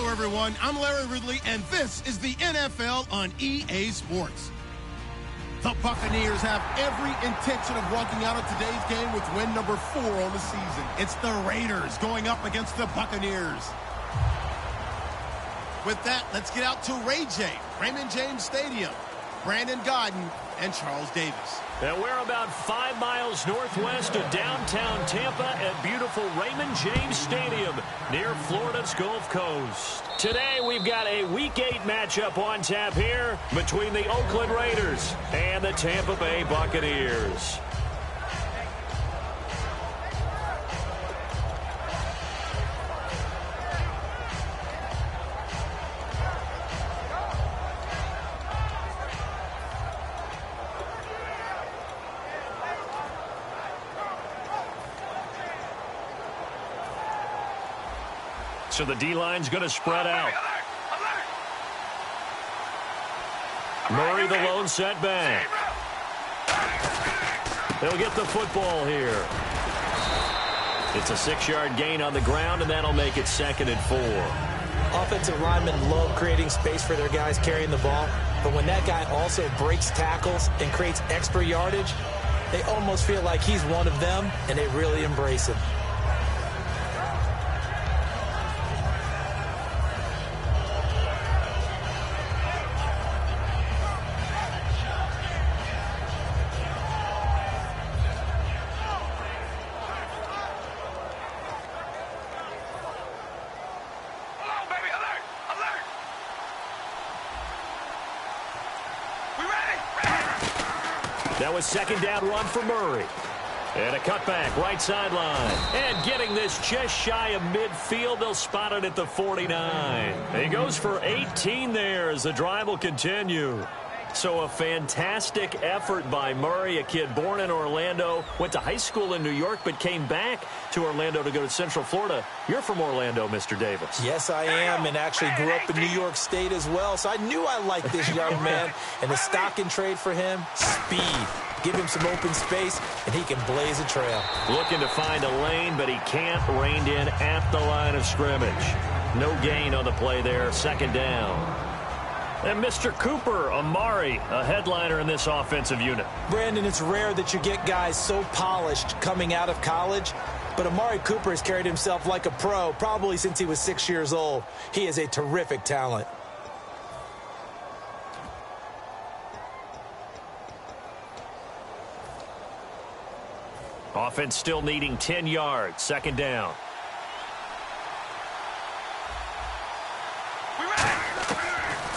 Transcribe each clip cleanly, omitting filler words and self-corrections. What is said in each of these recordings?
Hello, everyone. I'm Larry Ridley, and this is the NFL on EA Sports. The Buccaneers have every intention of walking out of today's game with win number 4 on the season. It's the Raiders going up against the Buccaneers. With that, let's get out to Raymond James Stadium, Brandon Gaudin, and Charles Davis. And we're about 5 miles northwest of downtown Tampa at beautiful Raymond James Stadium near Florida's Gulf Coast. Today we've got a Week 8 matchup on tap here between the Oakland Raiders and the Tampa Bay Buccaneers. So the D-line's going to spread out. Murray, the lone setback. They'll get the football here. It's a 6-yard gain on the ground, and that'll make it 2nd and 4. Offensive linemen love creating space for their guys carrying the ball, but when that guy also breaks tackles and creates extra yardage, they almost feel like he's one of them, and they really embrace him. That was 2nd down run for Murray. And a cutback, right sideline. And getting this just shy of midfield, they'll spot it at the 49. He goes for 18 there as the drive will continue. So a fantastic effort by Murray, a kid born in Orlando, went to high school in New York, but came back to Orlando to go to Central Florida. You're from Orlando, Mr. Davis. Yes, I am, and actually grew up in New York State as well, so I knew I liked this young man. And the stock and trade for him, speed. Give him some open space, and he can blaze a trail. Looking to find a lane, but he can't. Reined in at the line of scrimmage. No gain on the play there, 2nd down. And Mr. Cooper Amari, a headliner in this offensive unit. Brandon, it's rare that you get guys so polished coming out of college, but Amari Cooper has carried himself like a pro probably since he was 6 years old. He is a terrific talent. Offense still needing 10 yards, 2nd down.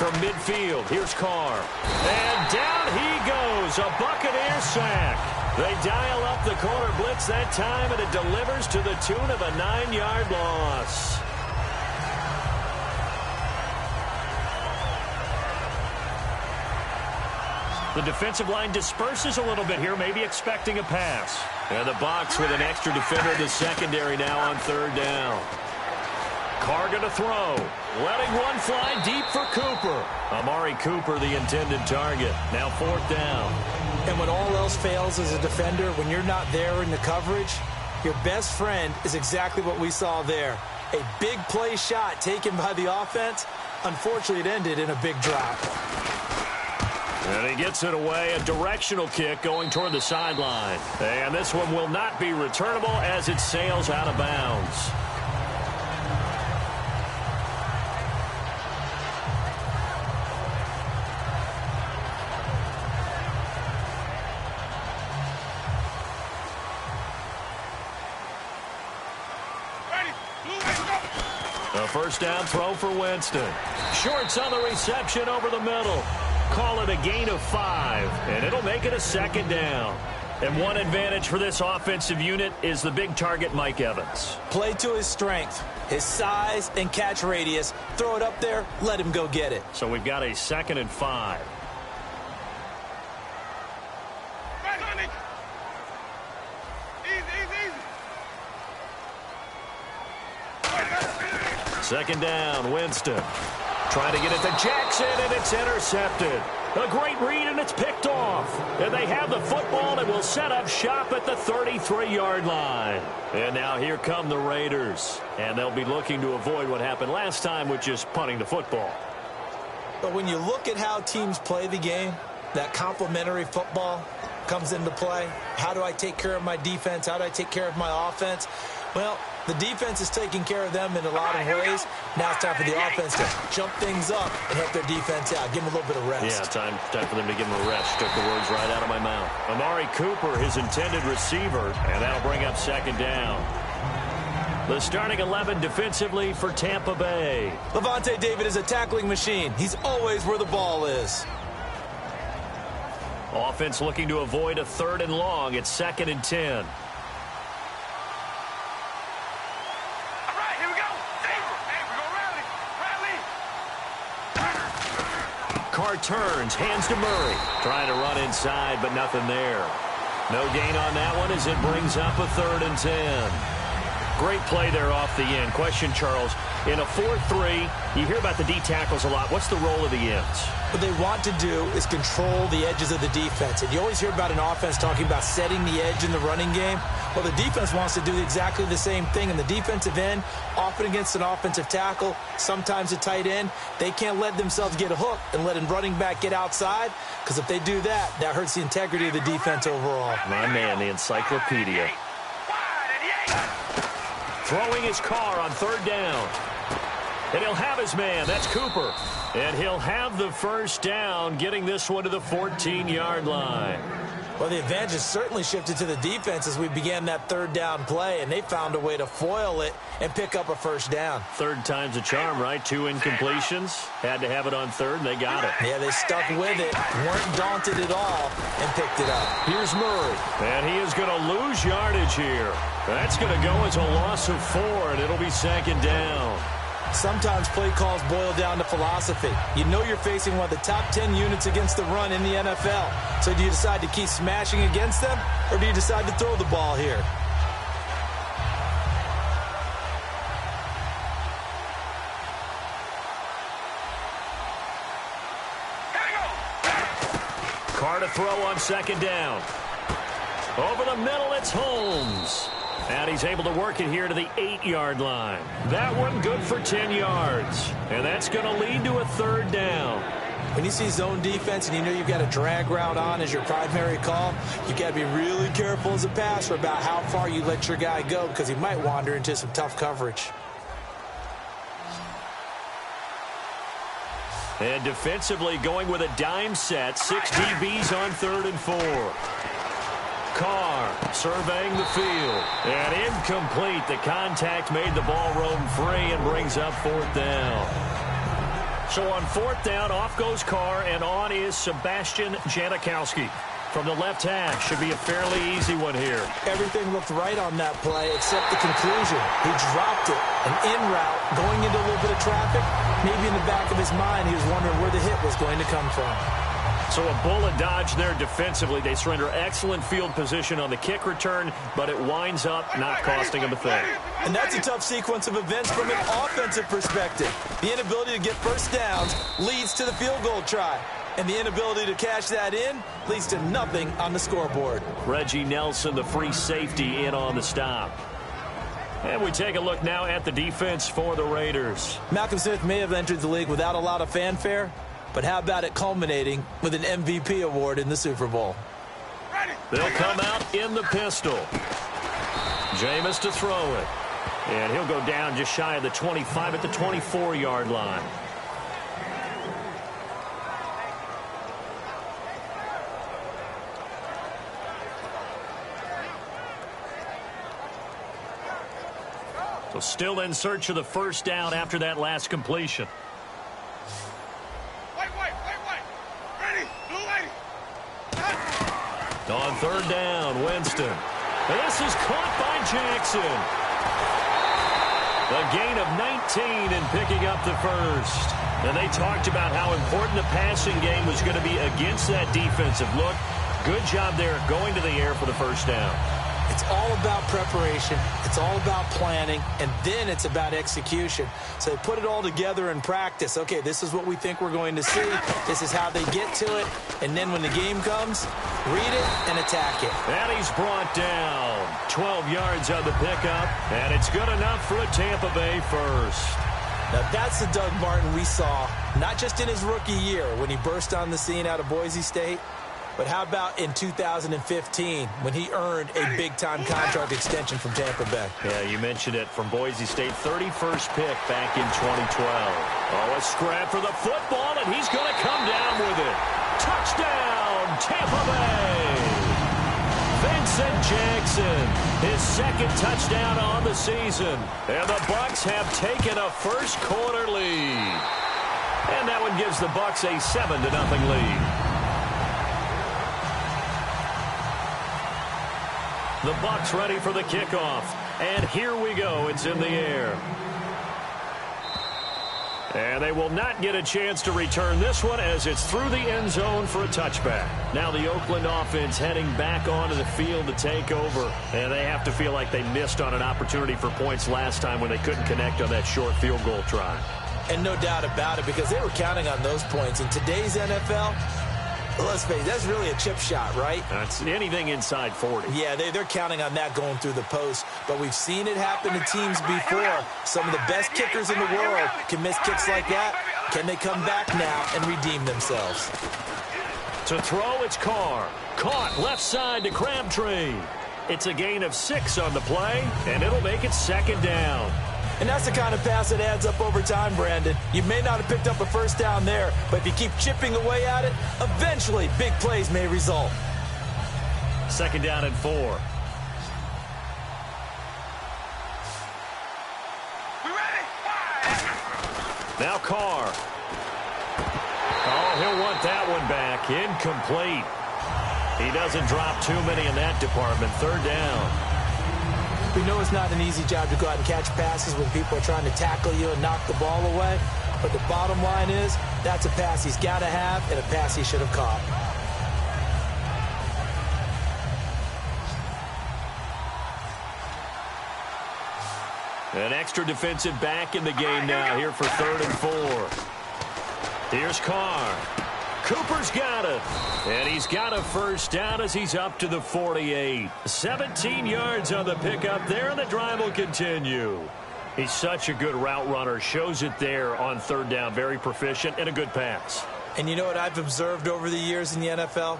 From midfield, here's Carr. And down he goes, a Buccaneer sack. They dial up the corner blitz that time, and it delivers to the tune of a 9-yard loss. The defensive line disperses a little bit here, maybe expecting a pass. And the box with an extra defender in the secondary now on 3rd down. Carr going to throw. Letting one fly deep for Cooper. Amari Cooper, the intended target. Now 4th down. And when all else fails as a defender, when you're not there in the coverage, your best friend is exactly what we saw there. A big play shot taken by the offense. Unfortunately, it ended in a big drop. And he gets it away, a directional kick going toward the sideline. And this one will not be returnable as it sails out of bounds. A 1st down throw for Winston. Shorts on the reception over the middle. Call it a gain of 5, and it'll make it a 2nd down. And one advantage for this offensive unit is the big target, Mike Evans. Play to his strength, his size and catch radius. Throw it up there, let him go get it. So we've got a 2nd and 5. Second down, Winston. Trying to get it to Jackson, and it's intercepted. A great read, and it's picked off. And they have the football and will set up shop at the 33-yard line. And now here come the Raiders. And they'll be looking to avoid what happened last time, which is punting the football. But when you look at how teams play the game, that complementary football comes into play. How do I take care of my defense? How do I take care of my offense? Well, the defense is taking care of them in a lot of ways. Now it's time for the offense to jump things up and help their defense out. Give them a little bit of rest. Yeah, time for them to give them a rest. Took the words right out of my mouth. Amari Cooper, his intended receiver, and that'll bring up second down. The starting 11 defensively for Tampa Bay. Levante David is a tackling machine. He's always where the ball is. Offense looking to avoid a 3rd and long. It's 2nd and 10. Carr turns, hands to Murray. Trying to run inside, but nothing there. No gain on that one as it brings up a 3rd and 10. Great play there off the end. Question, Charles, in a 4-3, you hear about the D tackles a lot. What's the role of the ends? What they want to do is control the edges of the defense. And you always hear about an offense talking about setting the edge in the running game. Well, the defense wants to do exactly the same thing. In the defensive end, often against an offensive tackle, sometimes a tight end, they can't let themselves get a hook and let a running back get outside, because if they do that, that hurts the integrity of the defense overall. My man, the encyclopedia. Throwing his Carr on 3rd down. And he'll have his man. That's Cooper. And he'll have the first down, getting this one to the 14-yard line. Well, the advantage has certainly shifted to the defense as we began that 3rd down play, and they found a way to foil it and pick up a first down. 3rd time's a charm, right? 2 incompletions. Had to have it on 3rd, and they got it. Yeah, they stuck with it, weren't daunted at all, and picked it up. Here's Murray. And he is going to lose yardage here. That's going to go as a loss of 4, and it'll be 2nd down. Sometimes play calls boil down to philosophy. You know you're facing one of the top 10 units against the run in the NFL. So do you decide to keep smashing against them, or do you decide to throw the ball here? Carr to throw on 2nd down. Over the middle, it's Holmes. And he's able to work it here to the 8-yard line. That one good for 10 yards. And that's going to lead to a 3rd down. When you see zone defense and you know you've got a drag route on as your primary call, you've got to be really careful as a passer about how far you let your guy go, because he might wander into some tough coverage. And defensively going with a dime set. 6 DBs on 3rd and 4. Carr surveying the field. And incomplete. The contact made the ball roam free and brings up 4th down. So on 4th down, off goes Carr, and on is Sebastian Janikowski. From the left half, should be a fairly easy one here. Everything looked right on that play except the conclusion. He dropped it, an in route, going into a little bit of traffic. Maybe in the back of his mind, he was wondering where the hit was going to come from. So a bullet dodge there defensively. They surrender excellent field position on the kick return, but it winds up not costing them a thing. And that's a tough sequence of events from an offensive perspective. The inability to get first downs leads to the field goal try. And the inability to cash that in leads to nothing on the scoreboard. Reggie Nelson, the free safety, in on the stop. And we take a look now at the defense for the Raiders. Malcolm Smith may have entered the league without a lot of fanfare, but how about it culminating with an MVP award in the Super Bowl? They'll come out in the pistol. Jameis to throw it. And he'll go down just shy of the 25 at the 24-yard line. So still in search of the first down after that last completion. On 3rd down, Winston. This is caught by Jackson. A gain of 19 in picking up the first. And they talked about how important the passing game was going to be against that defensive look. Good job there going to the air for the first down. It's all about preparation. It's all about planning, and then it's about execution. So they put it all together in practice. Okay, this is what we think we're going to see. This is how they get to it. And then when the game comes, read it and attack it. And he's brought down. 12 yards on the pickup, and it's good enough for a Tampa Bay first. Now, that's the Doug Martin we saw, not just in his rookie year when he burst on the scene out of Boise State, but how about in 2015 when he earned a big-time contract extension from Tampa Bay? Yeah, you mentioned it, from Boise State, 31st pick back in 2012. Oh, a scrap for the football, and he's going to come down with it. Touchdown, Tampa Bay! Vincent Jackson, his second touchdown on the season. And the Bucs have taken a first-quarter lead. And that one gives the Bucs a 7-0 lead. The Bucs ready for the kickoff. And here we go. It's in the air. And they will not get a chance to return this one as it's through the end zone for a touchback. Now the Oakland offense heading back onto the field to take over. And they have to feel like they missed on an opportunity for points last time when they couldn't connect on that short field goal try. And no doubt about it, because they were counting on those points. In today's NFL, let's face it, that's really a chip shot, right? That's anything inside 40. Yeah, they're counting on that going through the post. But we've seen it happen to teams before. Some of the best kickers in the world can miss kicks like that. Can they come back now and redeem themselves? To throw, it's Carr. Caught left side to Crabtree. It's a gain of 6 on the play, and it'll make it second down. And that's the kind of pass that adds up over time, Brandon. You may not have picked up a first down there, but if you keep chipping away at it, eventually big plays may result. Second down and 4. We ready? Now Carr. Oh, he'll want that one back. Incomplete. He doesn't drop too many in that department. Third down. We know it's not an easy job to go out and catch passes when people are trying to tackle you and knock the ball away. But the bottom line is, that's a pass he's got to have and a pass he should have caught. An extra defensive back in the game now here for 3rd and 4. Here's Carr. Cooper's got it. And he's got a first down as he's up to the 48. 17 yards on the pickup there, and the drive will continue. He's such a good route runner. Shows it there on 3rd down. Very proficient and a good pass. And you know what I've observed over the years in the NFL?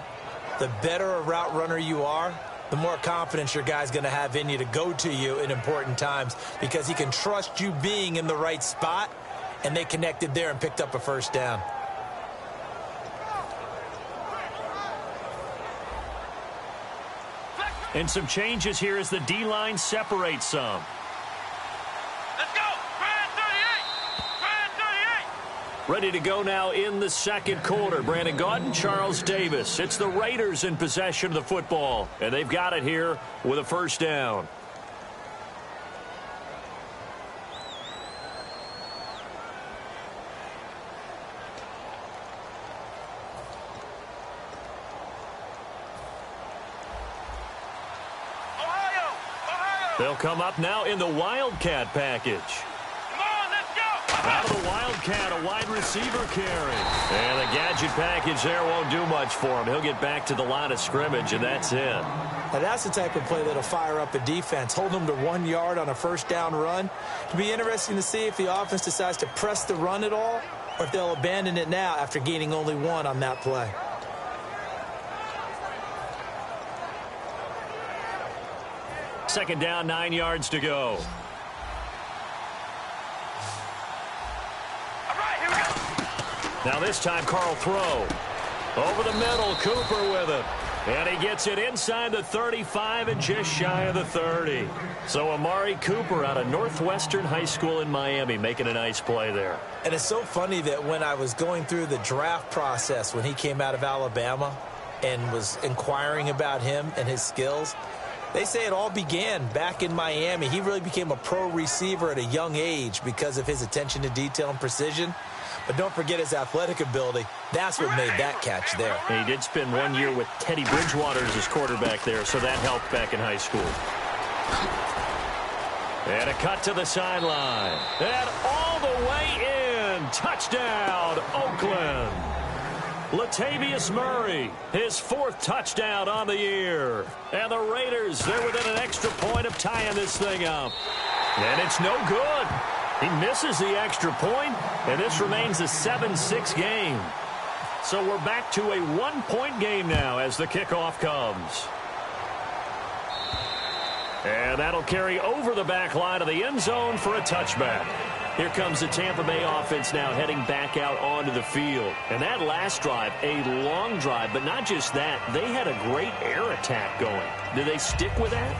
The better a route runner you are, the more confidence your guy's going to have in you to go to you in important times, because he can trust you being in the right spot, and they connected there and picked up a first down. And some changes here as the D-line separates some. Let's go! Brand 38! Brand 38! Ready to go now in the second quarter. Brandon Gaudin, Charles Davis. It's the Raiders in possession of the football. And they've got it here with a first down. They'll come up now in the Wildcat package. Come on, let's go! Out of the Wildcat, a wide receiver carry. And the gadget package there won't do much for him. He'll get back to the line of scrimmage, and that's it. Now, that's the type of play that'll fire up a defense. Hold them to 1 yard on a first down run. It'll be interesting to see if the offense decides to press the run at all, or if they'll abandon it now after gaining only 1 on that play. Second down, 9 yards to go. All right, here we go! Now this time, Carl throw. Over the middle, Cooper with it. And he gets it inside the 35 and just shy of the 30. So Amari Cooper out of Northwestern High School in Miami making a nice play there. And it's so funny that when I was going through the draft process when he came out of Alabama and was inquiring about him and his skills, They say it all began back in Miami. He really became a pro receiver at a young age because of his attention to detail and precision. But don't forget his athletic ability. That's what made that catch there. He did spend 1 year with Teddy Bridgewater as his quarterback there, so that helped back in high school. And a cut to the sideline. And all the way in. Touchdown, Oakland. Latavius Murray, his 4th touchdown on the year. And the Raiders, they're within an extra point of tying this thing up. And it's no good. He misses the extra point, and this remains a 7-6 game. So we're back to a 1-point game now as the kickoff comes. And that'll carry over the back line of the end zone for a touchback. Here comes the Tampa Bay offense now heading back out onto the field. And that last drive, a long drive, but not just that. They had a great air attack going. Do they stick with that?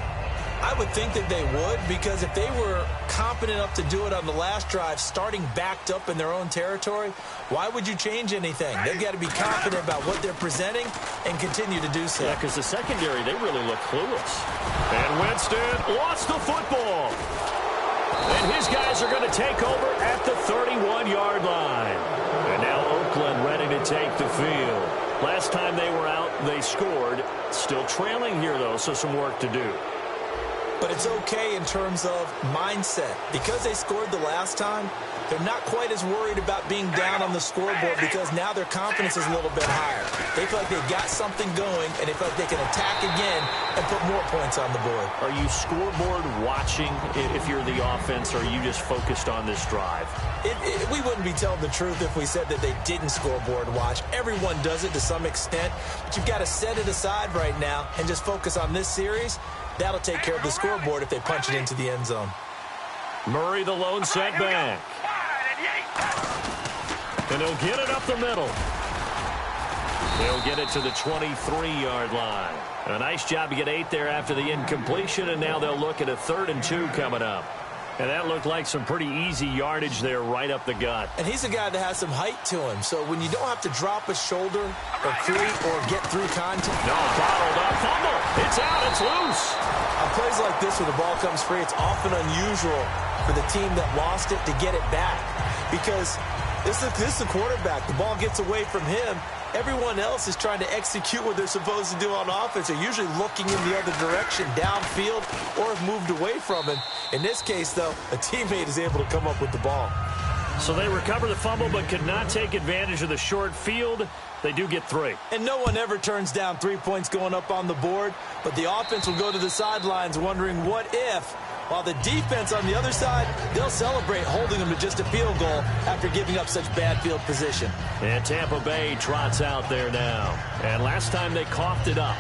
I would think that they would, because if they were confident enough to do it on the last drive, starting backed up in their own territory, why would you change anything? They've got to be confident about what they're presenting and continue to do so. Yeah, because the secondary, they really look clueless. And Winston lost the football. And his guys are going to take over at the 31-yard line. And now Oakland ready to take the field. Last time they were out, they scored. Still trailing here, though, so some work to do. But it's okay in terms of mindset. Because they scored the last time, they're not quite as worried about being down on the scoreboard because now their confidence is a little bit higher. They feel like they've got something going, and they feel like they can attack again and put more points on the board. Are you scoreboard watching if you're the offense, or are you just focused on this drive? We wouldn't be telling the truth if we said that they didn't scoreboard watch. Everyone does it to some extent, but you've got to set it aside right now and just focus on this series. That'll take care of the scoreboard if they punch it into the end zone. Murray, the lone setback. And he'll get it up the middle. They'll get it to the 23-yard line. A nice job to get 8 there after the incompletion, and now they'll look at a 3rd and 2 coming up. And that looked like some pretty easy yardage there right up the gut. And he's a guy that has some height to him. So when you don't have to drop a shoulder or create or get through contact. No, bottled up. Fumble. It's out. It's loose. On plays like this where the ball comes free, it's often unusual for the team that lost it to get it back. Because this is the quarterback. The ball gets away from him. Everyone else is trying to execute what they're supposed to do on offense. They're usually looking in the other direction, downfield, or have moved away from him. In this case, though, a teammate is able to come up with the ball. So they recover the fumble but could not take advantage of the short field. They do get 3. And no one ever turns down 3 points going up on the board, but the offense will go to the sidelines wondering what if. While the defense on the other side, they'll celebrate holding them to just a field goal after giving up such bad field position. And Tampa Bay trots out there now. And last time they coughed it up,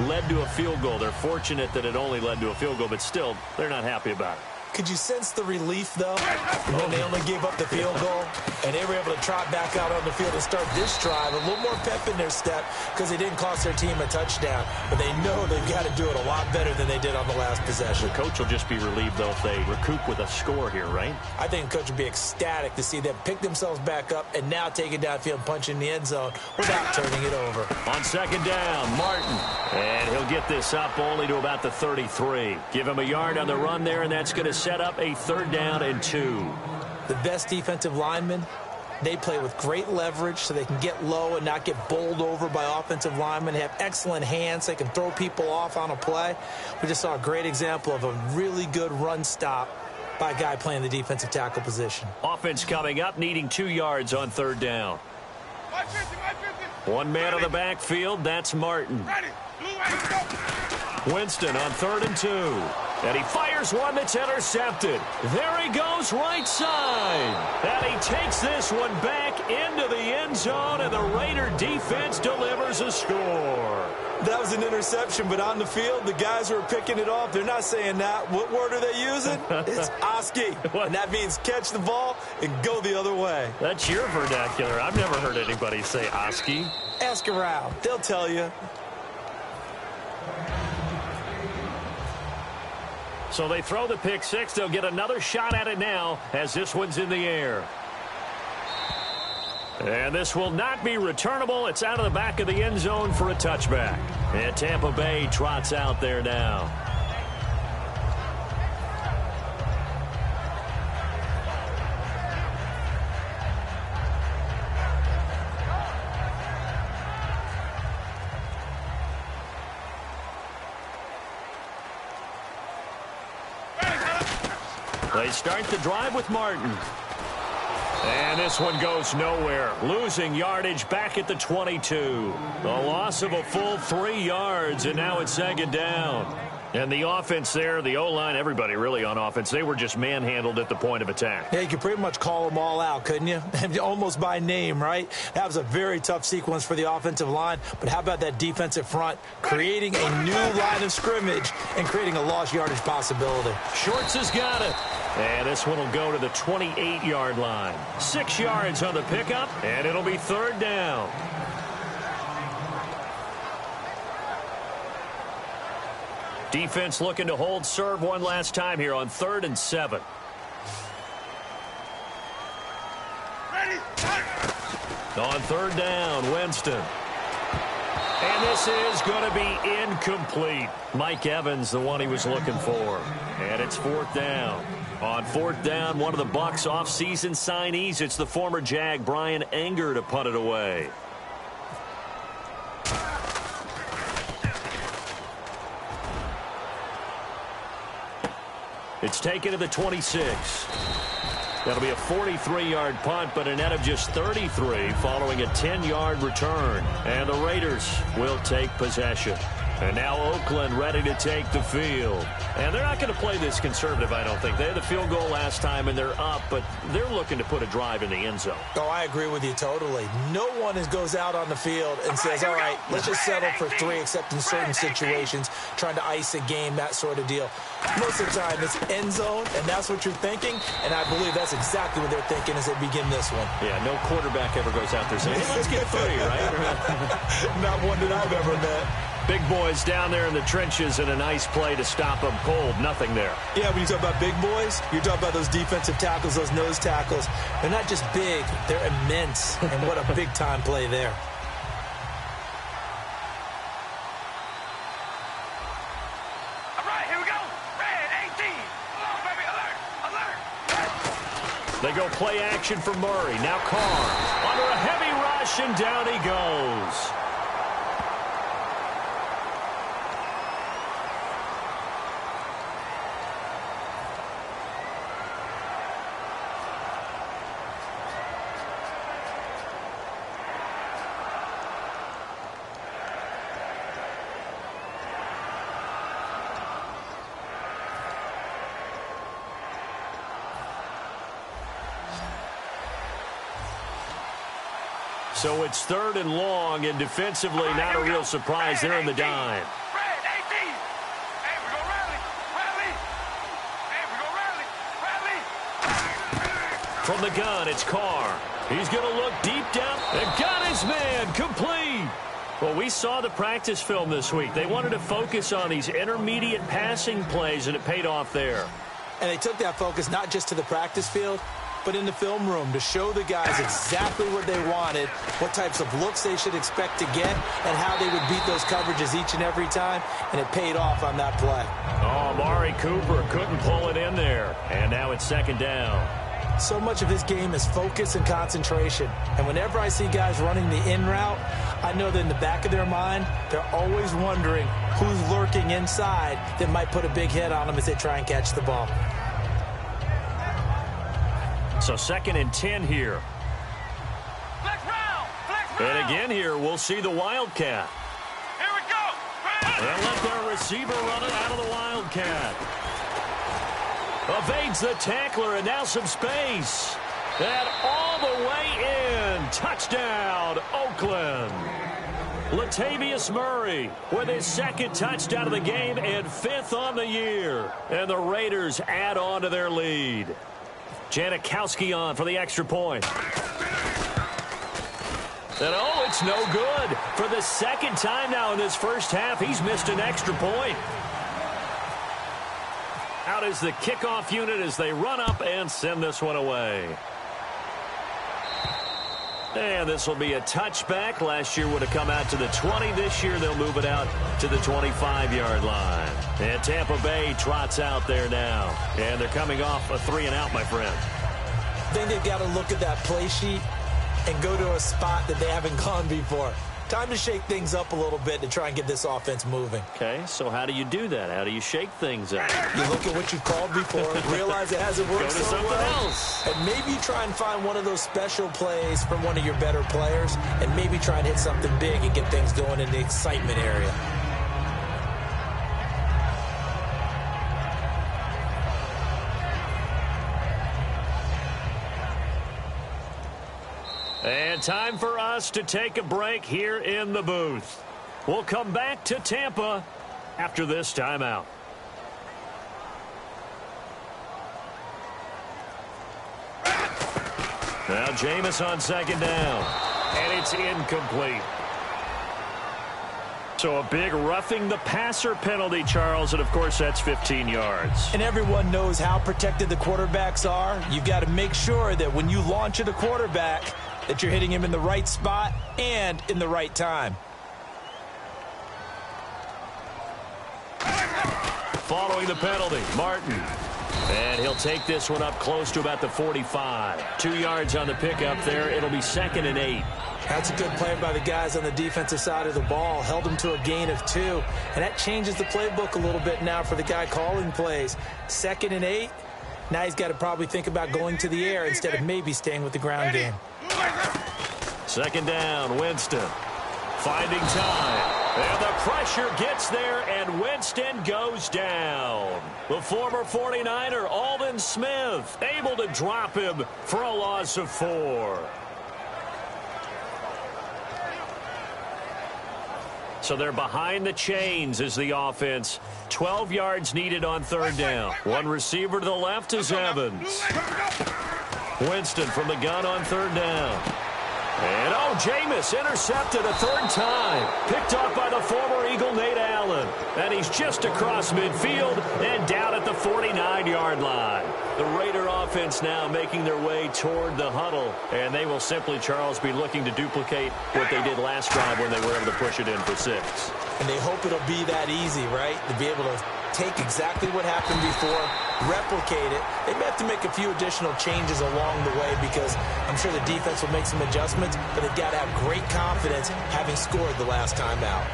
led to a field goal. They're fortunate that it only led to a field goal, but still, they're not happy about it. Could you sense the relief, though, when they only gave up the field goal and they were able to trot back out on the field and start this drive? A little more pep in their step because they didn't cost their team a touchdown, but they know they've got to do it a lot better than they did on the last possession. The coach will just be relieved, though, if they recoup with a score here, right? I think the coach would be ecstatic to see them pick themselves back up and now take it downfield and punch in the end zone without turning it over. On 2nd down, Martin. And he'll get this up only to about the 33. Give him a yard on the run there, and that's going to set up a 3rd down and 2. The best defensive linemen, they play with great leverage so they can get low and not get bowled over by offensive linemen. They have excellent hands. They can throw people off on a play. We just saw a great example of a really good run stop by a guy playing the defensive tackle position. Offense coming up, needing 2 yards on 3rd down. One man on the backfield, that's Martin. Winston on 3rd and 2. And he fires one that's intercepted. There he goes right side. And he takes this one back into the end zone, and the Raider defense delivers a score. That was an interception, but on the field, the guys who are picking it off, they're not saying that. What word are they using? It's Oski. And that means catch the ball and go the other way. That's your vernacular. I've never heard anybody say Oski. Ask around. They'll tell you. So they throw the pick 6. They'll get another shot at it now as this one's in the air. And this will not be returnable. It's out of the back of the end zone for a touchback. And Tampa Bay trots out there now. They start the drive with Martin. And this one goes nowhere. Losing yardage back at the 22. A loss of a full 3 yards, and now it's second down. And the offense there, the O-line, everybody really on offense, they were just manhandled at the point of attack. Yeah, you could pretty much call them all out, couldn't you? Almost by name, right? That was a very tough sequence for the offensive line. But how about that defensive front creating a new line of scrimmage and creating a lost yardage possibility? Schwartz has got it. And this one will go to the 28-yard line. 6 yards on the pickup, and it'll be third down. Defense looking to hold serve one last time here on 3rd and 7. Ready. On 3rd down, Winston. And this is going to be incomplete. Mike Evans, the one he was looking for. And it's 4th down. On 4th down, one of the Bucs offseason signees. It's the former Jag, Brian Anger, to punt it away. It's taken to the 26. That'll be a 43-yard punt, but a net of just 33 following a 10-yard return. And the Raiders will take possession. And now Oakland ready to take the field. And they're not going to play this conservative, I don't think. They had the field goal last time, and they're up, but they're looking to put a drive in the end zone. Oh, I agree with you totally. No one goes out on the field and says, all right, let's just settle for 3, except in certain situations, trying to ice a game, that sort of deal. Most of the time, it's end zone, and that's what you're thinking, and I believe that's exactly what they're thinking as they begin this one. Yeah, no quarterback ever goes out there saying, hey, let's get 3, right? Not one that I've ever met. Big boys down there in the trenches, and a nice play to stop them cold. Nothing there. Yeah, when you talk about big boys, you're talking about those defensive tackles, those nose tackles. They're not just big, they're immense, and what a big-time play there. All right, here we go. Red 18. Come on, baby. Alert. They go play action for Murray. Now Carr under a heavy rush, and down he goes. So it's 3rd and long, and defensively not a real surprise there in the dime. Red 18. Hey, we're going to rally. Rally. Hey, we're going to rally. Rally. From the gun, it's Carr. He's going to look deep down and got his man complete. Well, we saw the practice film this week. They wanted to focus on these intermediate passing plays, and it paid off there. And they took that focus not just to the practice field, but in the film room to show the guys exactly what they wanted, what types of looks they should expect to get, and how they would beat those coverages each and every time, and it paid off on that play. Oh, Amari Cooper couldn't pull it in there, and now it's 2nd down. So much of this game is focus and concentration, and whenever I see guys running the in route, I know that in the back of their mind, they're always wondering who's lurking inside that might put a big hit on them as they try and catch the ball. So 2nd and 10 here. Flex round. Flex round. And again here, we'll see the Wildcat. Here we go. And let their receiver run it out of the Wildcat. Evades the tackler, and now some space. And all the way in. Touchdown, Oakland. Latavius Murray with his 2nd touchdown of the game and 5th on the year. And the Raiders add on to their lead. Janikowski on for the extra point. And oh, it's no good. For the 2nd time now in this first half, he's missed an extra point. Out is the kickoff unit as they run up and send this one away. And this will be a touchback. Last year would have come out to the 20. This year they'll move it out to the 25-yard line. And Tampa Bay trots out there now. And they're coming off a 3-and-out, my friend. I think they've got to look at that play sheet and go to a spot that they haven't gone before. Time to shake things up a little bit to try and get this offense moving. Okay, so how do you do that? How do you shake things up? You look at what you've called before, realize it hasn't worked Go to so something well, else. and maybe try and find one of those special plays from one of your better players, and maybe try and hit something big and get things going in the excitement area. And time for us to take a break here in the booth. We'll come back to Tampa after this timeout. Now Jameis on second down. And it's incomplete. So a big roughing the passer penalty, Charles, and of course that's 15 yards. And everyone knows how protected the quarterbacks are. You've got to make sure that when you launch at a quarterback, that you're hitting him in the right spot and in the right time. Following the penalty, Martin. And he'll take this one up close to about the 45. 2 yards on the pickup there. It'll be 2nd and 8. That's a good play by the guys on the defensive side of the ball. Held him to a gain of 2. And that changes the playbook a little bit now for the guy calling plays. 2nd and 8. Now he's got to probably think about going to the air instead of maybe staying with the ground game. 2nd down, Winston. Finding time. And the pressure gets there, and Winston goes down. The former 49er, Aldon Smith, able to drop him for a loss of 4. So they're behind the chains as the offense. 12 yards needed on 3rd down. One receiver to the left is Evans. Winston from the gun on 3rd down. And, Jameis intercepted a 3rd time. Picked off by the former Eagle, Nate Allen. And he's just across midfield and down at the 49-yard line. The Raider offense now making their way toward the huddle. And they will simply, Charles, be looking to duplicate what they did last drive when they were able to push it in for 6. And they hope it'll be that easy, right? To be able to take exactly what happened before, replicate it. They may have to make a few additional changes along the way because I'm sure the defense will make some adjustments, but they've got to have great confidence having scored the last time out.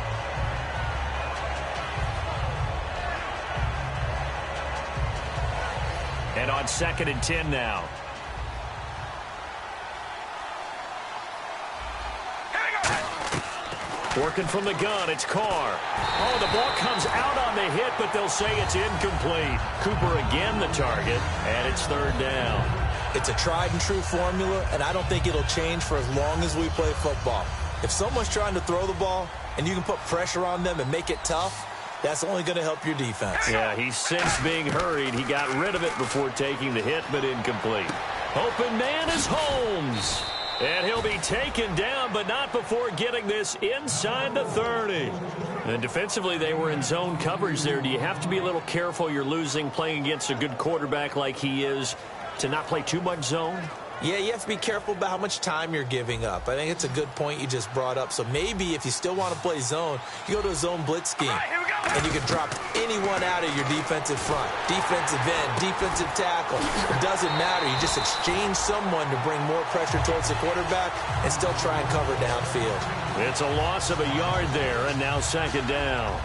And on 2nd and 10 now. Working from the gun, it's Carr. The ball comes out on the hit, but they'll say it's incomplete. Cooper again the target, and it's 3rd down. It's a tried-and-true formula, and I don't think it'll change for as long as we play football. If someone's trying to throw the ball, and you can put pressure on them and make it tough, that's only going to help your defense. Yeah, he's since being hurried. He got rid of it before taking the hit, but incomplete. Open man is Holmes. And he'll be taken down, but not before getting this inside the 30. And defensively, they were in zone coverage there. Do you have to be a little careful? You're losing playing against a good quarterback like he is to not play too much zone? Yeah, you have to be careful about how much time you're giving up. I think it's a good point you just brought up. So maybe if you still want to play zone, you go to a zone blitz scheme. And you can drop anyone out of your defensive front. Defensive end, defensive tackle. It doesn't matter. You just exchange someone to bring more pressure towards the quarterback and still try and cover downfield. It's a loss of a yard there, and now 2nd down.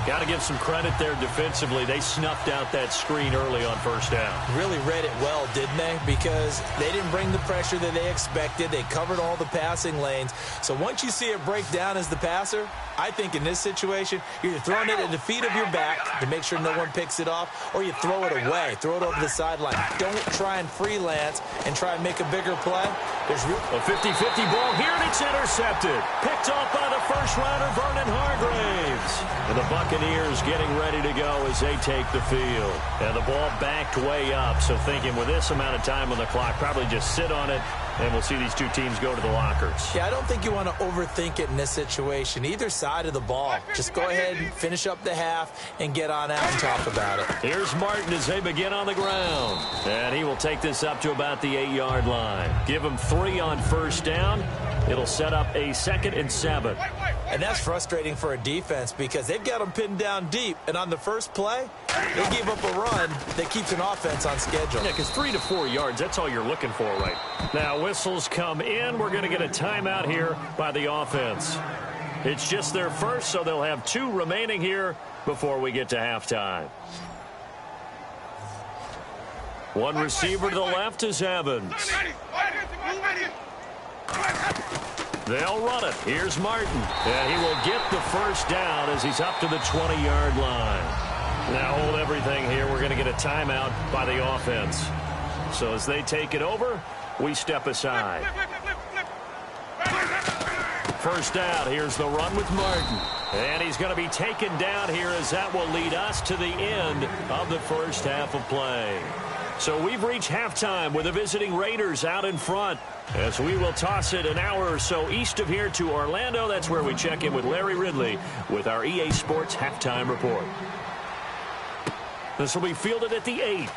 Got to give some credit there defensively. They snuffed out that screen early on 1st down. Really read it well, didn't they? Because they didn't bring the pressure that they expected. They covered all the passing lanes. So once you see it break down as the passer, I think in this situation, you're throwing it at the feet of your back to make sure no one picks it off, or you throw it away. Throw it over the sideline. Don't try and freelance and try and make a bigger play. There's a 50-50 ball here, and it's intercepted. Picked off by the first-rounder, Vernon Hargraves. And the Buccaneers getting ready to go as they take the field. And the ball backed way up, so thinking with this amount of time on the clock, probably just sit on it, and we'll see these two teams go to the lockers. Yeah, I don't think you want to overthink it in this situation. Either side of the ball. Just go ahead and finish up the half and get on out and talk about it. Here's Martin as they begin on the ground. And he will take this up to about the 8-yard line. Give him 3 on 1st down. It'll set up a 2nd and 7. And that's frustrating for a defense because they've got them pinned down deep. And on the first play, they gave up a run that keeps an offense on schedule. Yeah, because 3 to 4 yards, that's all you're looking for right now. Whistles come in. We're going to get a timeout here by the offense. It's just their first, so they'll have 2 remaining here before we get to halftime. One receiver to the left is Evans. They'll run it. Here's Martin. And he will get the first down as he's up to the 20-yard line. Now hold everything here. We're going to get a timeout by the offense. So as they take it over, we step aside. First down. Here's the run with Martin. And he's going to be taken down here as that will lead us to the end of the first half of play. So we've reached halftime with the visiting Raiders out in front as we will toss it an hour or so east of here to Orlando. That's where we check in with Larry Ridley with our EA Sports halftime report. This will be fielded at the 8.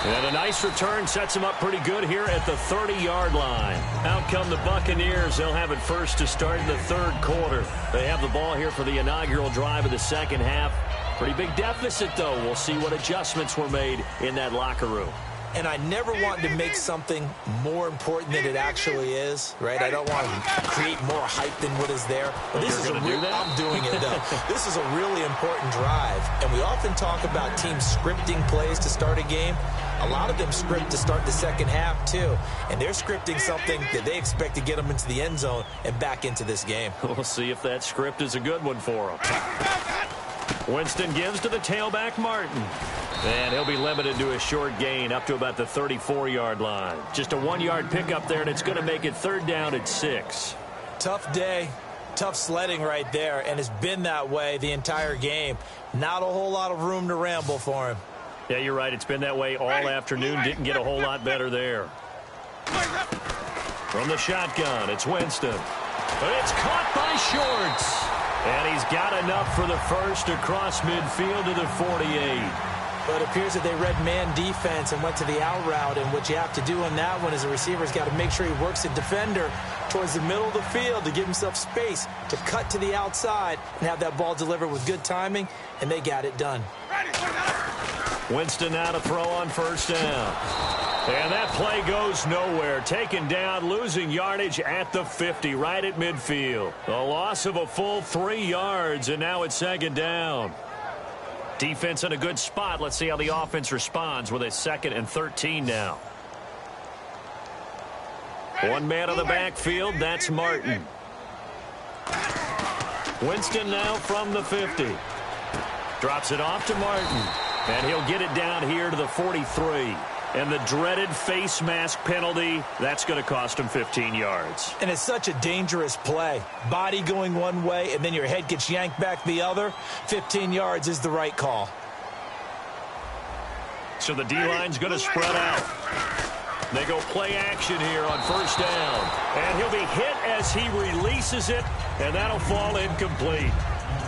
And a nice return sets him up pretty good here at the 30-yard line. Out come the Buccaneers. They'll have it first to start the third quarter. They have the ball here for the inaugural drive of the second half. Pretty big deficit, though. We'll see what adjustments were made in that locker room. And I never want to make something more important than it actually is, right? I don't want to create more hype than what is there. But this is a real, I'm doing it, though. This is a really important drive. And we often talk about teams scripting plays to start a game. A lot of them script to start the second half, too. And they're scripting something that they expect to get them into the end zone and back into this game. We'll see if that script is a good one for them. Winston gives to the tailback, Martin. And he'll be limited to a short gain up to about the 34-yard line. Just a 1-yard pickup there, and it's going to make it third down at 6. Tough day, tough sledding right there, and it's been that way the entire game. Not a whole lot of room to ramble for him. Yeah, you're right. It's been that way all afternoon. Didn't get a whole lot better there. From the shotgun, it's Winston. But it's caught by Shorts. And he's got enough for the first across midfield to the 48. But it appears that they read man defense and went to the out route. And what you have to do on that one is the receiver's got to make sure he works the defender towards the middle of the field to give himself space to cut to the outside and have that ball delivered with good timing. And they got it done. Winston now to throw on first down. And that play goes nowhere. Taken down, losing yardage at the 50, right at midfield. A loss of a full 3 yards, and now it's second down. Defense in a good spot. Let's see how the offense responds with a 2nd and 13 now. One man on the backfield, that's Martin. Winston now from the 50. Drops it off to Martin. And he'll get it down here to the 43. And the dreaded face mask penalty, that's going to cost him 15 yards. And it's such a dangerous play. Body going one way, and then your head gets yanked back the other. 15 yards is the right call. So the D-line's going to spread out. They go play action here on first down. And he'll be hit as he releases it, and that'll fall incomplete.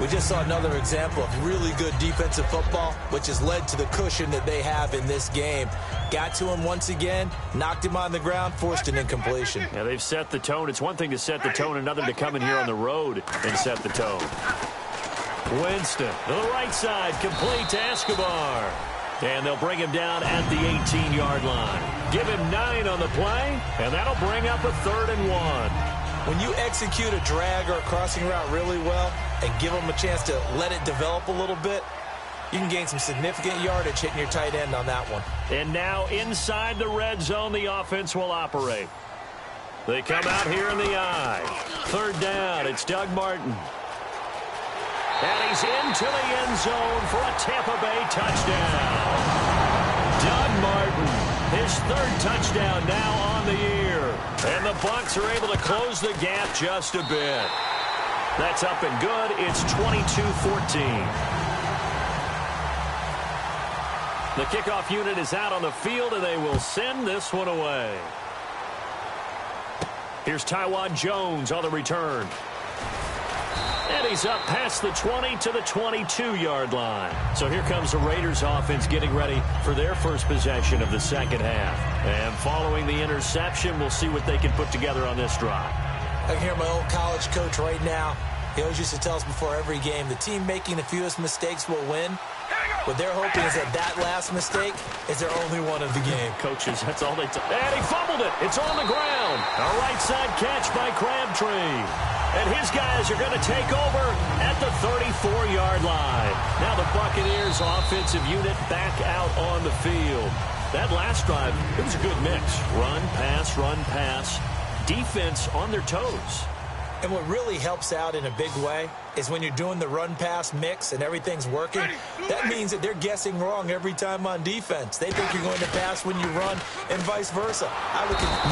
We just saw another example of really good defensive football, which has led to the cushion that they have in this game. Got to him once again, knocked him on the ground, forced an incompletion. Yeah, they've set the tone. It's one thing to set the tone, another to come in here on the road and set the tone. Winston to the right side, complete to Escobar. And they'll bring him down at the 18-yard line. Give him 9 on the play, and that'll bring up a 3rd and 1. When you execute a drag or a crossing route really well and give them a chance to let it develop a little bit, you can gain some significant yardage hitting your tight end on that one. And now inside the red zone, the offense will operate. They come out here in the eye. 3rd down, it's Doug Martin. And he's into the end zone for a Tampa Bay touchdown. Doug Martin, his 3rd touchdown now on the year. And the Bucs are able to close the gap just a bit. That's up and good. It's 22-14. The kickoff unit is out on the field, and they will send this one away. Here's Tywan Jones on the return. And he's up past the 20 to the 22-yard line. So here comes the Raiders offense getting ready for their first possession of the second half. And following the interception, we'll see what they can put together on this drive. I can hear my old college coach right now He always used to tell us before every game, the team making the fewest mistakes will win. What they're hoping is that last mistake is their only one of the game. Coaches, that's all they tell. And he fumbled it. It's on the ground. A right side catch by Crabtree. And his guys are going to take over at the 34-yard line. Now the Buccaneers offensive unit back out on the field. That last drive, it was a good mix. Run, pass. Defense on their toes. And what really helps out in a big way is when you're doing the run-pass mix and everything's working, that means that they're guessing wrong every time on defense. They think you're going to pass when you run and vice versa.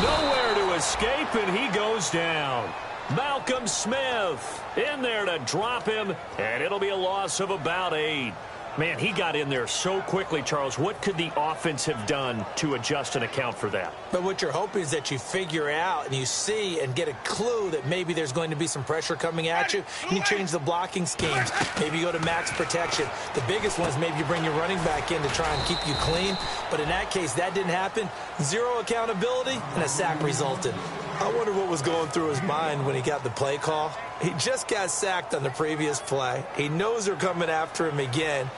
Nowhere to escape, and he goes down. Malcolm Smith in there to drop him, and it'll be a loss of about 8. Man, he got in there so quickly, Charles. What could the offense have done to adjust and account for that? But what you're hoping is that you figure out and you see and get a clue that maybe there's going to be some pressure coming at you, and you change the blocking schemes. Maybe you go to max protection. The biggest one is maybe you bring your running back in to try and keep you clean. But in that case, that didn't happen. Zero accountability, and a sack resulted. I wonder what was going through his mind when he got the play call. He just got sacked on the previous play. He knows they're coming after him again.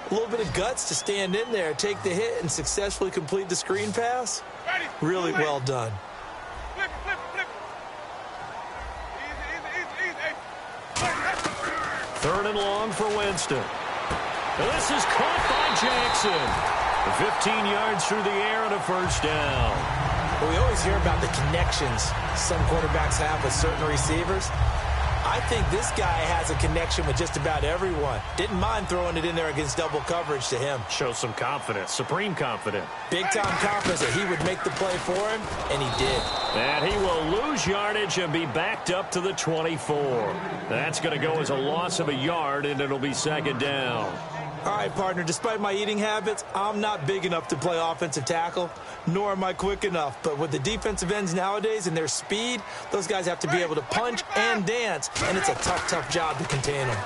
A little bit of guts to stand in there, take the hit, and successfully complete the screen pass. Really well done. Flip it. Easy. 3rd and long for Winston. And this is caught by Jackson. 15 yards through the air and a first down. Well, we always hear about the connections some quarterbacks have with certain receivers. I think this guy has a connection with just about everyone. Didn't mind throwing it in there against double coverage to him. Shows some confidence, supreme confidence. Big-time confidence that he would make the play for him, and he did. And he will lose yardage and be backed up to the 24. That's going to go as a loss of a yard, and it'll be 2nd down. All right, partner, despite my eating habits, I'm not big enough to play offensive tackle, nor am I quick enough. But with the defensive ends nowadays and their speed, those guys have to be able to punch and dance, and it's a tough job to contain them.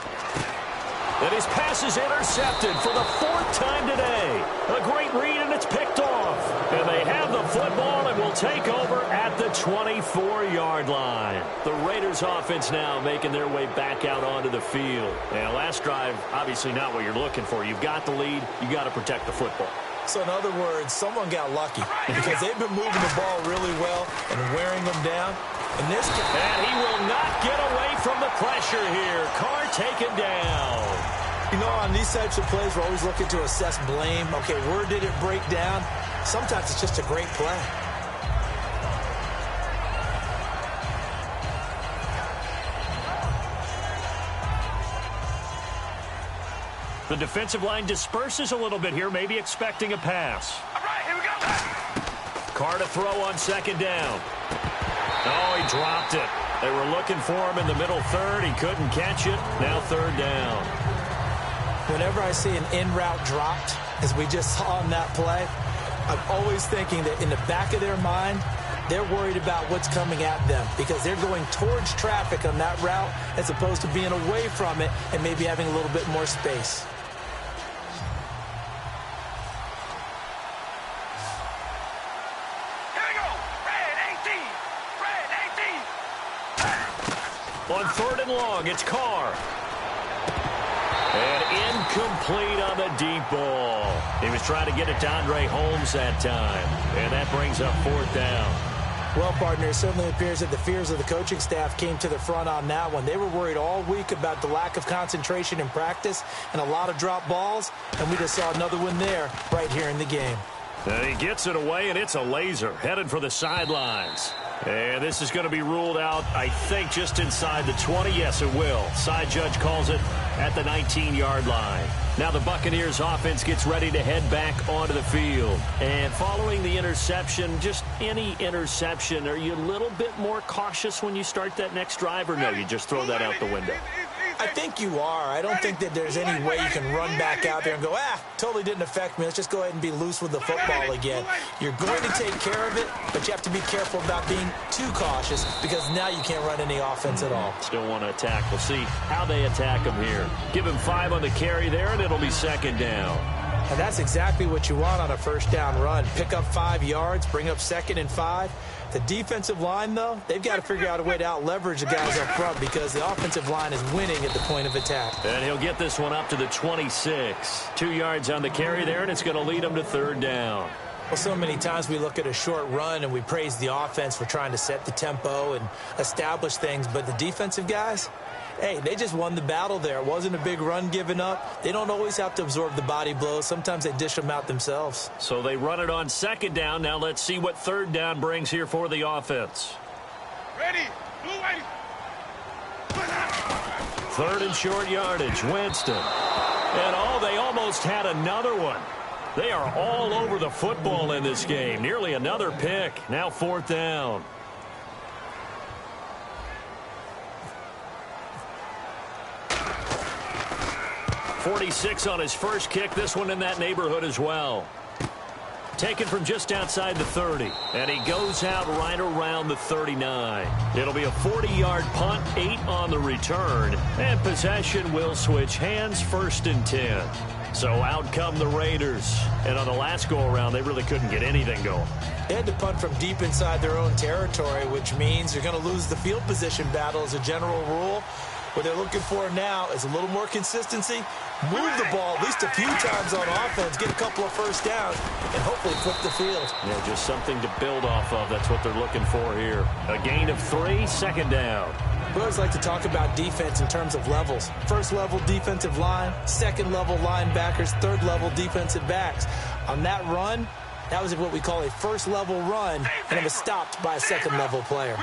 And his pass is intercepted for the 4th time today. A great read, and it's picked off. And they have the football and will take over at the 24-yard line. The Raiders offense now making their way back out onto the field. And last drive, obviously not what you're looking for. You've got the lead. You got to protect the football. So in other words, someone got lucky because they've been moving the ball really well and wearing them down. And he will not get away from the pressure here. Carr taken down. You know, on these types of plays, we're always looking to assess blame. Okay, where did it break down? Sometimes it's just a great play. The defensive line disperses a little bit here, maybe expecting a pass. All right, here we go. Carr to throw on 2nd down. Oh, he dropped it. They were looking for him in the middle 3rd. He couldn't catch it. Now 3rd down. Whenever I see an in-route dropped, as we just saw on that play, I'm always thinking that in the back of their mind, they're worried about what's coming at them because they're going towards traffic on that route as opposed to being away from it and maybe having a little bit more space. On 3rd and long, it's Carr. And incomplete on the deep ball. He was trying to get it to Andre Holmes that time. And that brings up 4th down. Well, partner, it certainly appears that the fears of the coaching staff came to the front on that one. They were worried all week about the lack of concentration in practice and a lot of drop balls. And we just saw another one there right here in the game. And he gets it away, and it's a laser headed for the sidelines. And this is going to be ruled out, I think, just inside the 20. Yes, it will. Side judge calls it at the 19-yard line. Now the Buccaneers offense gets ready to head back onto the field. And following the interception, just any interception, are you a little bit more cautious when you start that next drive, or no, you just throw that out the window? I think you are. I don't think that there's any way you can run back out there and go, totally didn't affect me. Let's just go ahead and be loose with the football again. You're going to take care of it, but you have to be careful about being too cautious because now you can't run any offense at all. Still want to attack. We'll see how they attack him here. Give him 5 on the carry there, and it'll be 2nd down. And that's exactly what you want on a 1st down run. Pick up 5 yards, bring up 2nd and 5. The defensive line, though, they've got to figure out a way to out-leverage the guys up front because the offensive line is winning at the point of attack. And he'll get this one up to the 26. 2 yards on the carry there, and it's going to lead him to third down. Well, so many times we look at a short run and we praise the offense for trying to set the tempo and establish things, but the defensive guys, hey, they just won the battle there. It wasn't a big run given up. They don't always have to absorb the body blows. Sometimes they dish them out themselves. So they run it on second down. Now let's see what third down brings here for the offense. Ready. Blue ready. Third and short yardage. Winston. And, they almost had another one. They are all over the football in this game. Nearly another pick. Now fourth down. .46 on his first kick. This one in that neighborhood as well. Taken from just outside the 30. And he goes out right around the 39. It'll be a 40-yard punt, 8 on the return. And possession will switch hands, first and 10. So out come the Raiders. And on the last go-around, they really couldn't get anything going. They had to punt from deep inside their own territory, which means you're going to lose the field position battle as a general rule. What they're looking for now is a little more consistency, move the ball at least a few times on offense, get a couple of first downs, and hopefully flip the field. Yeah, just something to build off of. That's what they're looking for here. A gain of 3, second down. We always like to talk about defense in terms of levels. First level defensive line, second level linebackers, third level defensive backs. On that run, that was what we call a first level run, and it was stopped by a second level player.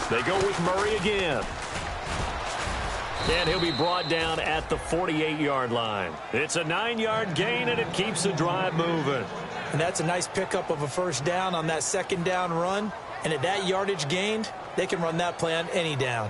They go with Murray again. And he'll be brought down at the 48-yard line. It's a 9-yard gain, and it keeps the drive moving. And that's a nice pickup of a first down on that second down run. And at that yardage gained, they can run that play on any down.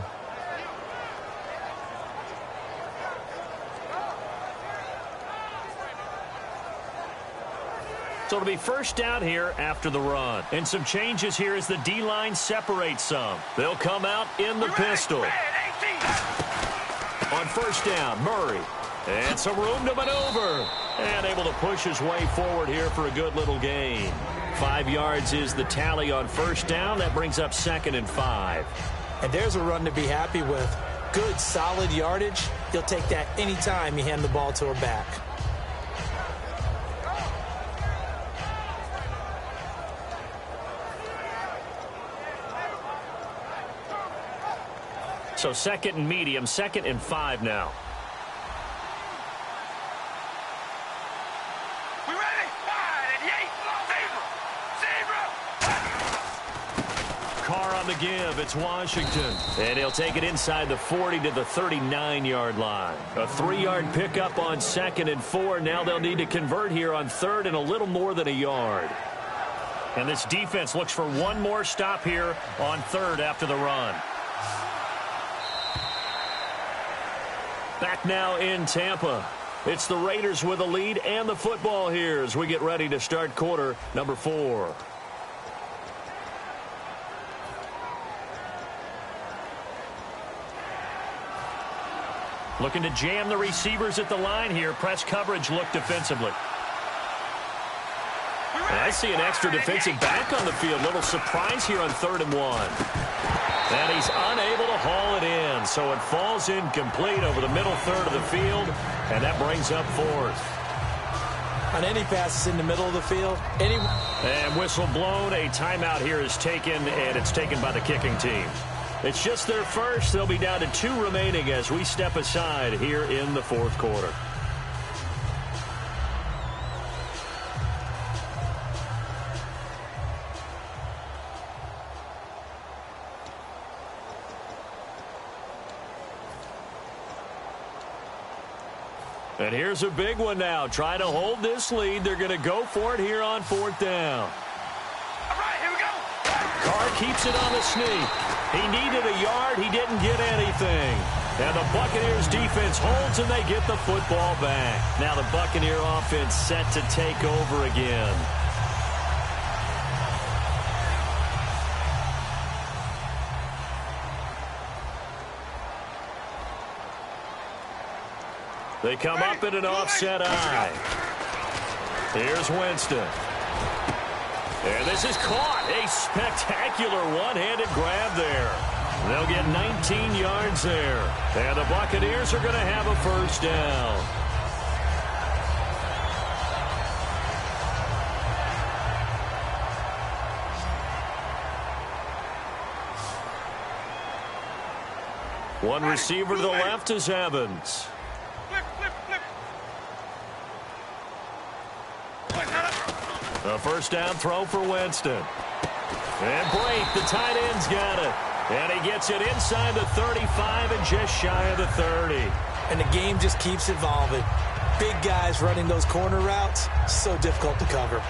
So it'll be first down here after the run. And some changes here as the D-line separates some. They'll come out in the pistol. On first down, Murray. And some room to maneuver. And able to push his way forward here for a good little gain. 5 yards is the tally on first down. That brings up second and 5. And there's a run to be happy with. Good, solid yardage. He'll take that anytime you hand the ball to a back. So second and medium, second and 5 now. We ready? Wide and zebra. Carr on the give. It's Washington. And he'll take it inside the 40 to the 39-yard line. A 3-yard pickup on second and 4. Now they'll need to convert here on third and a little more than a yard. And this defense looks for one more stop here on third after the run. Back now in Tampa. It's the Raiders with a lead and the football here as we get ready to start quarter number 4. Looking to jam the receivers at the line here. Press coverage look defensively. And I see an extra defensive back on the field. Little surprise here on 3rd and 1. And he's unable to haul it in. So it falls incomplete over the middle third of the field. And that brings up 4th. On any passes in the middle of the field. And whistle blown. A timeout here is taken, and it's taken by the kicking team. It's just their first. They'll be down to 2 remaining as we step aside here in the 4th quarter. And here's a big one now. Trying to hold this lead. They're going to go for it here on 4th down. All right, here we go. Carr keeps it on the sneak. He needed a yard. He didn't get anything. And the Buccaneers defense holds, and they get the football back. Now the Buccaneer offense set to take over again. They come up in an offset eye. Here's Winston. And this is caught. A spectacular one-handed grab there. They'll get 19 yards there. And the Buccaneers are going to have a first down. One receiver to the left is Evans. A first down throw for Winston. And Blake, the tight end's got it. And he gets it inside the 35 and just shy of the 30. And the game just keeps evolving. Big guys running those corner routes, so difficult to cover.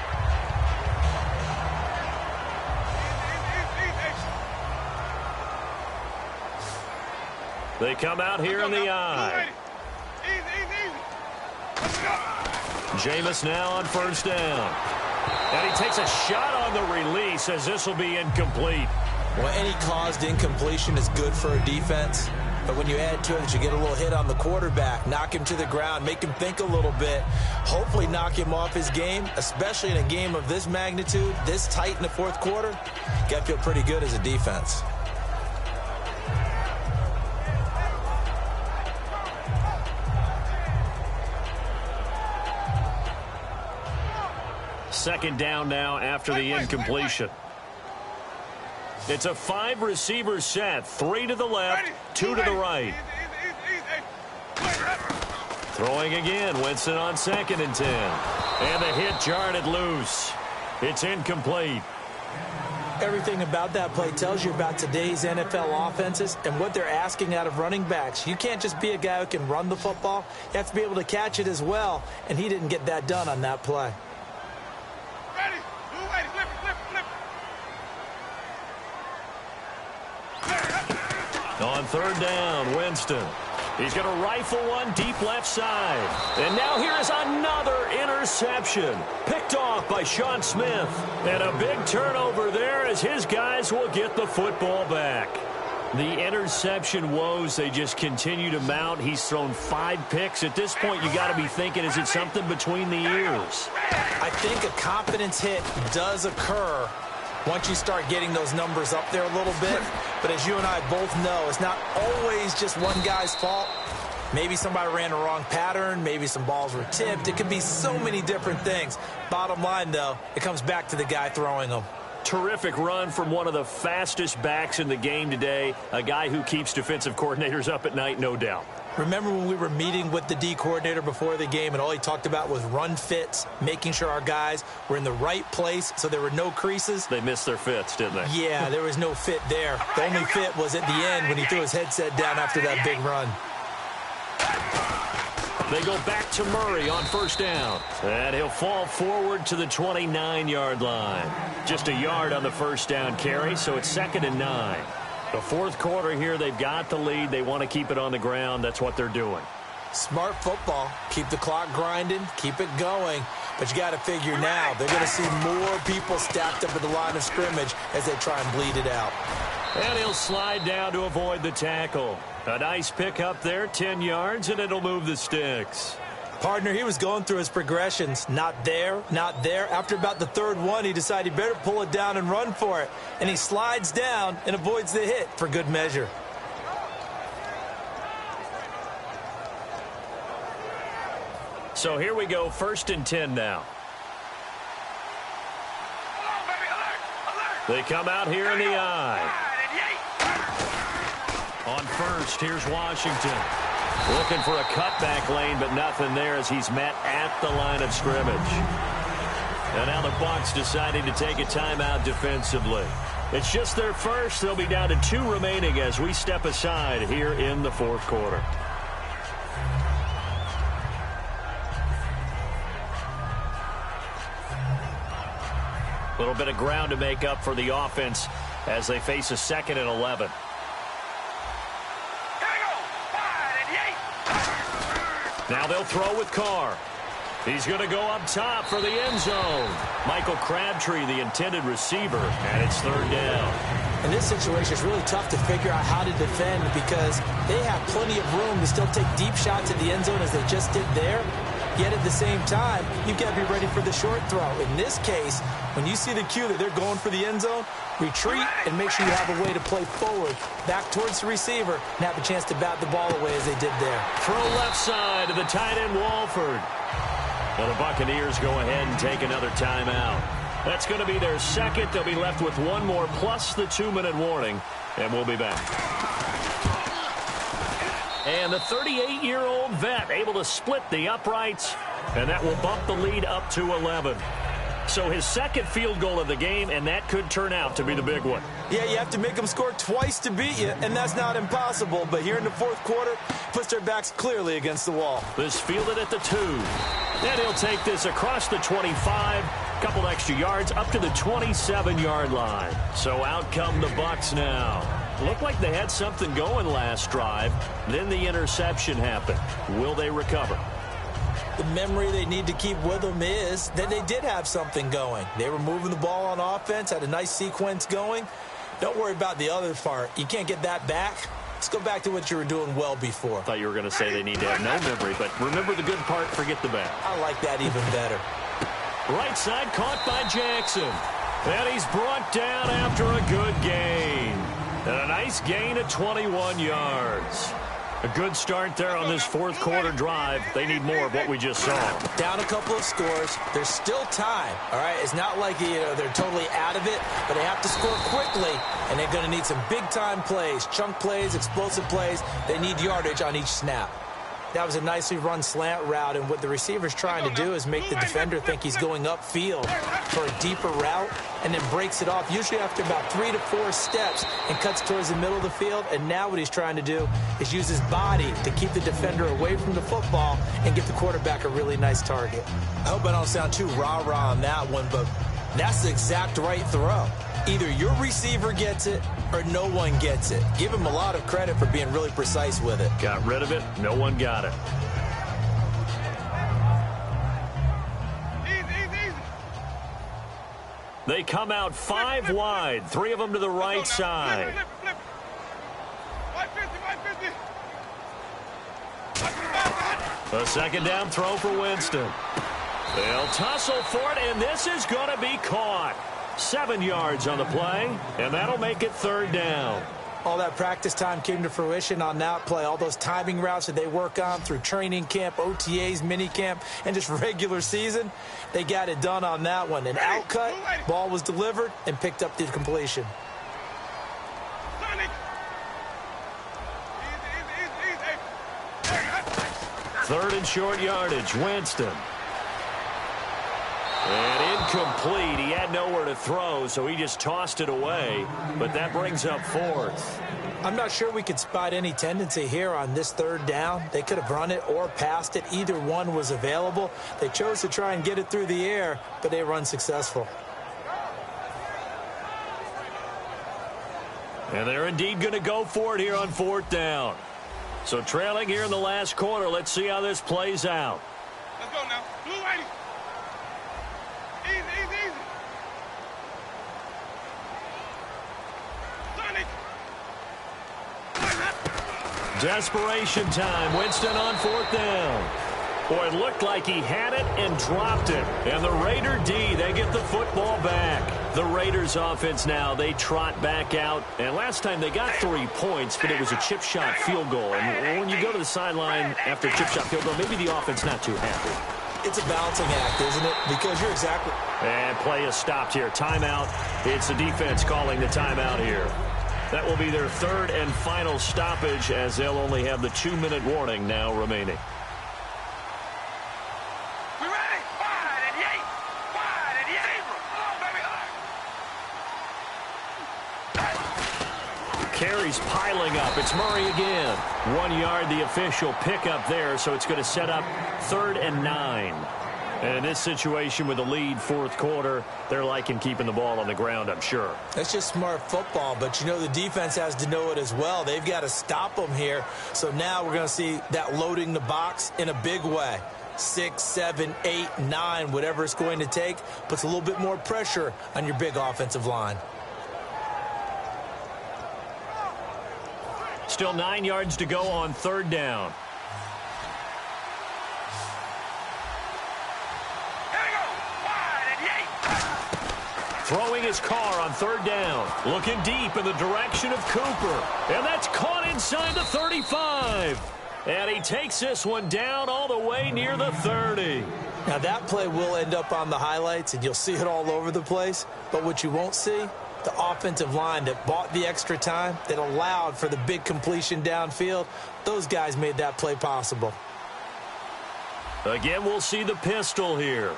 They come out here in the eye. Jameis now on first down. And he takes a shot on the release as this will be incomplete. Well, any caused incompletion is good for a defense. But when you add to it that you get a little hit on the quarterback, knock him to the ground, make him think a little bit, hopefully knock him off his game, especially in a game of this magnitude, this tight in the fourth quarter, got to feel pretty good as a defense. Second down now after the incompletion. It's a 5-receiver set. 3 to the left, 2 to the right. Throwing again. Winston on 2nd and 10. And the hit jarred it loose. It's incomplete. Everything about that play tells you about today's NFL offenses and what they're asking out of running backs. You can't just be a guy who can run the football. You have to be able to catch it as well. And he didn't get that done on that play. On third down, Winston. He's going to rifle one deep left side. And now here is another interception. Picked off by Sean Smith. And a big turnover there as his guys will get the football back. The interception woes, they just continue to mount. He's thrown 5 picks. At this point, you got to be thinking, is it something between the ears? I think a confidence hit does occur once you start getting those numbers up there a little bit. But as you and I both know, it's not always just one guy's fault. Maybe somebody ran a wrong pattern. Maybe some balls were tipped. It could be so many different things. Bottom line, though, it comes back to the guy throwing them. Terrific run from one of the fastest backs in the game today. A guy who keeps defensive coordinators up at night, no doubt. Remember when we were meeting with the D coordinator before the game and all he talked about was run fits, making sure our guys were in the right place so there were no creases? They missed their fits, didn't they? Yeah, there was no fit there. The only fit was at the end when he threw his headset down after that big run. They go back to Murray on first down. And he'll fall forward to the 29-yard line. Just a yard on the first down carry, so it's 2nd and 9. The fourth quarter here, they've got the lead. They want to keep it on the ground. That's what they're doing. Smart football. Keep the clock grinding. Keep it going. But you got to figure now, they're going to see more people stacked up at the line of scrimmage as they try and bleed it out. And he'll slide down to avoid the tackle. A nice pick up there, 10 yards, and it'll move the sticks. Partner, he was going through his progressions. Not there, not there. After about the third one, he decided he better pull it down and run for it. And he slides down and avoids the hit for good measure. So here we go, 1st and 10 now. They come out here in the eye. On first, here's Washington. Looking for a cutback lane, but nothing there as he's met at the line of scrimmage. And now the Bucs deciding to take a timeout defensively. It's just their first. They'll be down to 2 remaining as we step aside here in the fourth quarter. A little bit of ground to make up for the offense as they face a 2nd and 11. Now they'll throw with Carr. He's going to go up top for the end zone. Michael Crabtree, the intended receiver, and it's 3rd down. In this situation, it's really tough to figure out how to defend because they have plenty of room to still take deep shots at the end zone as they just did there. Yet at the same time, you've got to be ready for the short throw. In this case, when you see the cue that they're going for the end zone, retreat and make sure you have a way to play forward, back towards the receiver, and have a chance to bat the ball away as they did there. Throw left side to the tight end, Walford. And the Buccaneers go ahead and take another timeout. That's going to be their second. They'll be left with one more plus the 2-minute warning, and we'll be back. And the 38-year-old vet able to split the uprights, and that will bump the lead up to 11. So his second field goal of the game, and that could turn out to be the big one. Yeah, you have to make them score twice to beat you, and that's not impossible. But here in the fourth quarter, puts their backs clearly against the wall. This fielded at the 2. And he'll take this across the 25, couple extra yards up to the 27-yard line. So out come the Bucs now. Looked like they had something going last drive. Then the interception happened. Will they recover? The memory they need to keep with them is that they did have something going. They were moving the ball on offense, had a nice sequence going. Don't worry about the other part. You can't get that back. Let's go back to what you were doing well before. I thought you were going to say they need to have no memory, but remember the good part, forget the bad. I like that even better. Right side caught by Jackson. And he's brought down after a good gain. And a nice gain of 21 yards. A good start there on this fourth quarter drive. They need more of what we just saw. Down a couple of scores. There's still time, all right? It's not like they're totally out of it, but they have to score quickly, and they're going to need some big-time plays, chunk plays, explosive plays. They need yardage on each snap. That was a nicely run slant route, and what the receiver's trying to do is make the defender think he's going upfield for a deeper route and then breaks it off, usually after about 3 to 4 steps, and cuts towards the middle of the field. And now what he's trying to do is use his body to keep the defender away from the football and give the quarterback a really nice target. I hope I don't sound too rah-rah on that one, but that's the exact right throw. Either your receiver gets it or no one gets it. Give him a lot of credit for being really precise with it. Got rid of it. No one got it. Easy. They come out 5 wide. 3 of them to the right side. Flip. 550. A second down throw for Winston. They'll tussle for it, and this is going to be caught. 7 yards on the play, and that'll make it 3rd down. All that practice time came to fruition on that play. All those timing routes that they work on through training camp, OTAs, minicamp, and just regular season, they got it done on that one. An outcut, ball was delivered, and picked up the completion. Third and short yardage, Winston. And incomplete. He had nowhere to throw, so he just tossed it away. But that brings up 4th. I'm not sure we could spot any tendency here on this 3rd down. They could have run it or passed it. Either one was available. They chose to try and get it through the air, but they were unsuccessful. And they're indeed going to go for it here on 4th down. So trailing here in the last quarter. Let's see how this plays out. Let's go now. Blue lady. Easy. Sonic. Desperation time. Winston on 4th down. Boy, it looked like he had it and dropped it. And the Raider D, they get the football back. The Raiders offense now, they trot back out. And last time they got 3 points, but it was a chip shot field goal. And when you go to the sideline after a chip shot field goal, maybe the offense not too happy. It's a balancing act, isn't it? Because you're exactly... And play is stopped here. Timeout. It's the defense calling the timeout here. That will be their 3rd and final stoppage, as they'll only have the 2-minute warning now remaining. We ready? Wide and yay. Carries piling up. It's Murray again. 1 yard, the official pickup there, so it's going to set up 3rd and 9. And in this situation with the lead, 4th quarter, they're liking keeping the ball on the ground, I'm sure. That's just smart football, but you know the defense has to know it as well. They've got to stop them here. So now we're going to see that loading the box in a big way. 6, 7, 8, 9, whatever it's going to take, puts a little bit more pressure on your big offensive line. Still 9 yards to go on 3rd down. Throwing his car on third down. Looking deep in the direction of Cooper. And that's caught inside the 35. And he takes this one down all the way near the 30. Now, that play will end up on the highlights, and you'll see it all over the place. But what you won't see, the offensive line that bought the extra time, that allowed for the big completion downfield, those guys made that play possible. Again, we'll see the pistol here.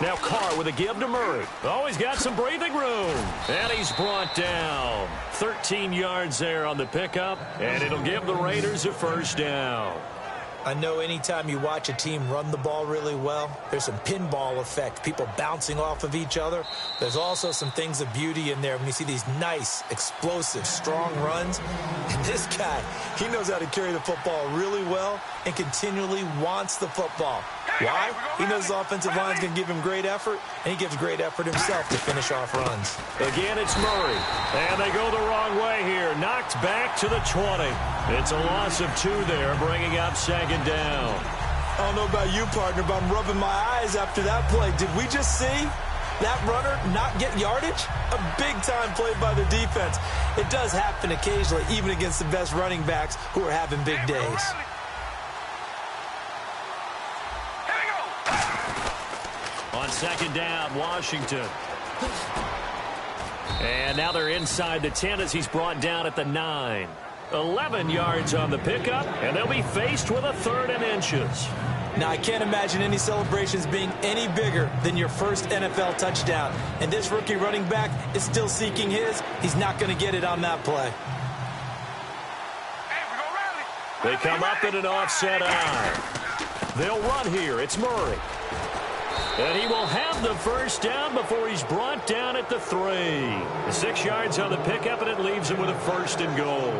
Now Carr with a give to Murray. Oh, he's got some breathing room. And he's brought down. 13 yards there on the pickup, and it'll give the Raiders a first down. I know anytime you watch a team run the ball really well, there's some pinball effect, people bouncing off of each other. There's also some things of beauty in there when you see these nice, explosive, strong runs. And this guy, he knows how to carry the football really well and continually wants the football. Why? He knows his offensive line's going to give him great effort, and he gives great effort himself to finish off runs. Again, it's Murray. And they go the wrong way here. Knocked back to the 20. It's a loss of 2 there, bringing up second down. I don't know about you, partner, but I'm rubbing my eyes after that play. Did we just see that runner not get yardage? A big-time play by the defense. It does happen occasionally, even against the best running backs who are having big days. On second down, Washington. And now they're inside the 10 as he's brought down at the 9. 11 yards on the pickup, and they'll be faced with a 3rd and inches. Now, I can't imagine any celebrations being any bigger than your first NFL touchdown. And this rookie running back is still seeking his. He's not going to get it on that play. They come up in an offset eye. They'll run here. It's Murray. And he will have the first down before he's brought down at the 3. 6 yards on the pickup, and it leaves him with a 1st and goal.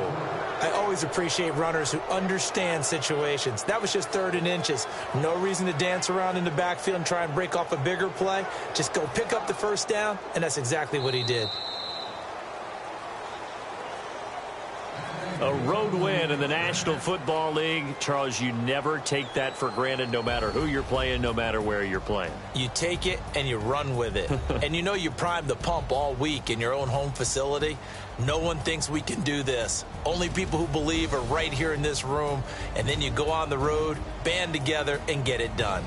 I always appreciate runners who understand situations. That was just 3rd and inches. No reason to dance around in the backfield and try and break off a bigger play. Just go pick up the first down, and that's exactly what he did. A road win in the National Football League. Charles, you never take that for granted no matter who you're playing, no matter where you're playing. You take it and you run with it. And you know you primed the pump all week in your own home facility. No one thinks we can do this. Only people who believe are right here in this room. And then you go on the road, band together, and get it done.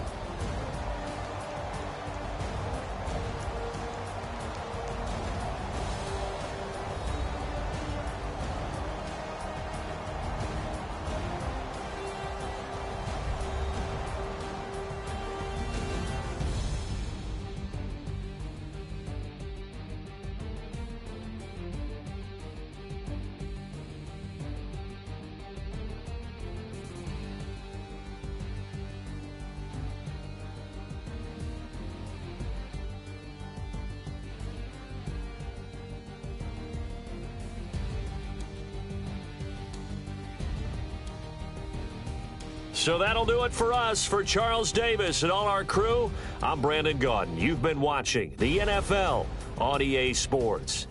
So that'll do it for us. For Charles Davis and all our crew, I'm Brandon Gaudin. You've been watching the NFL on EA Sports.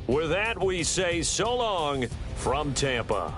With that, we say so long from Tampa.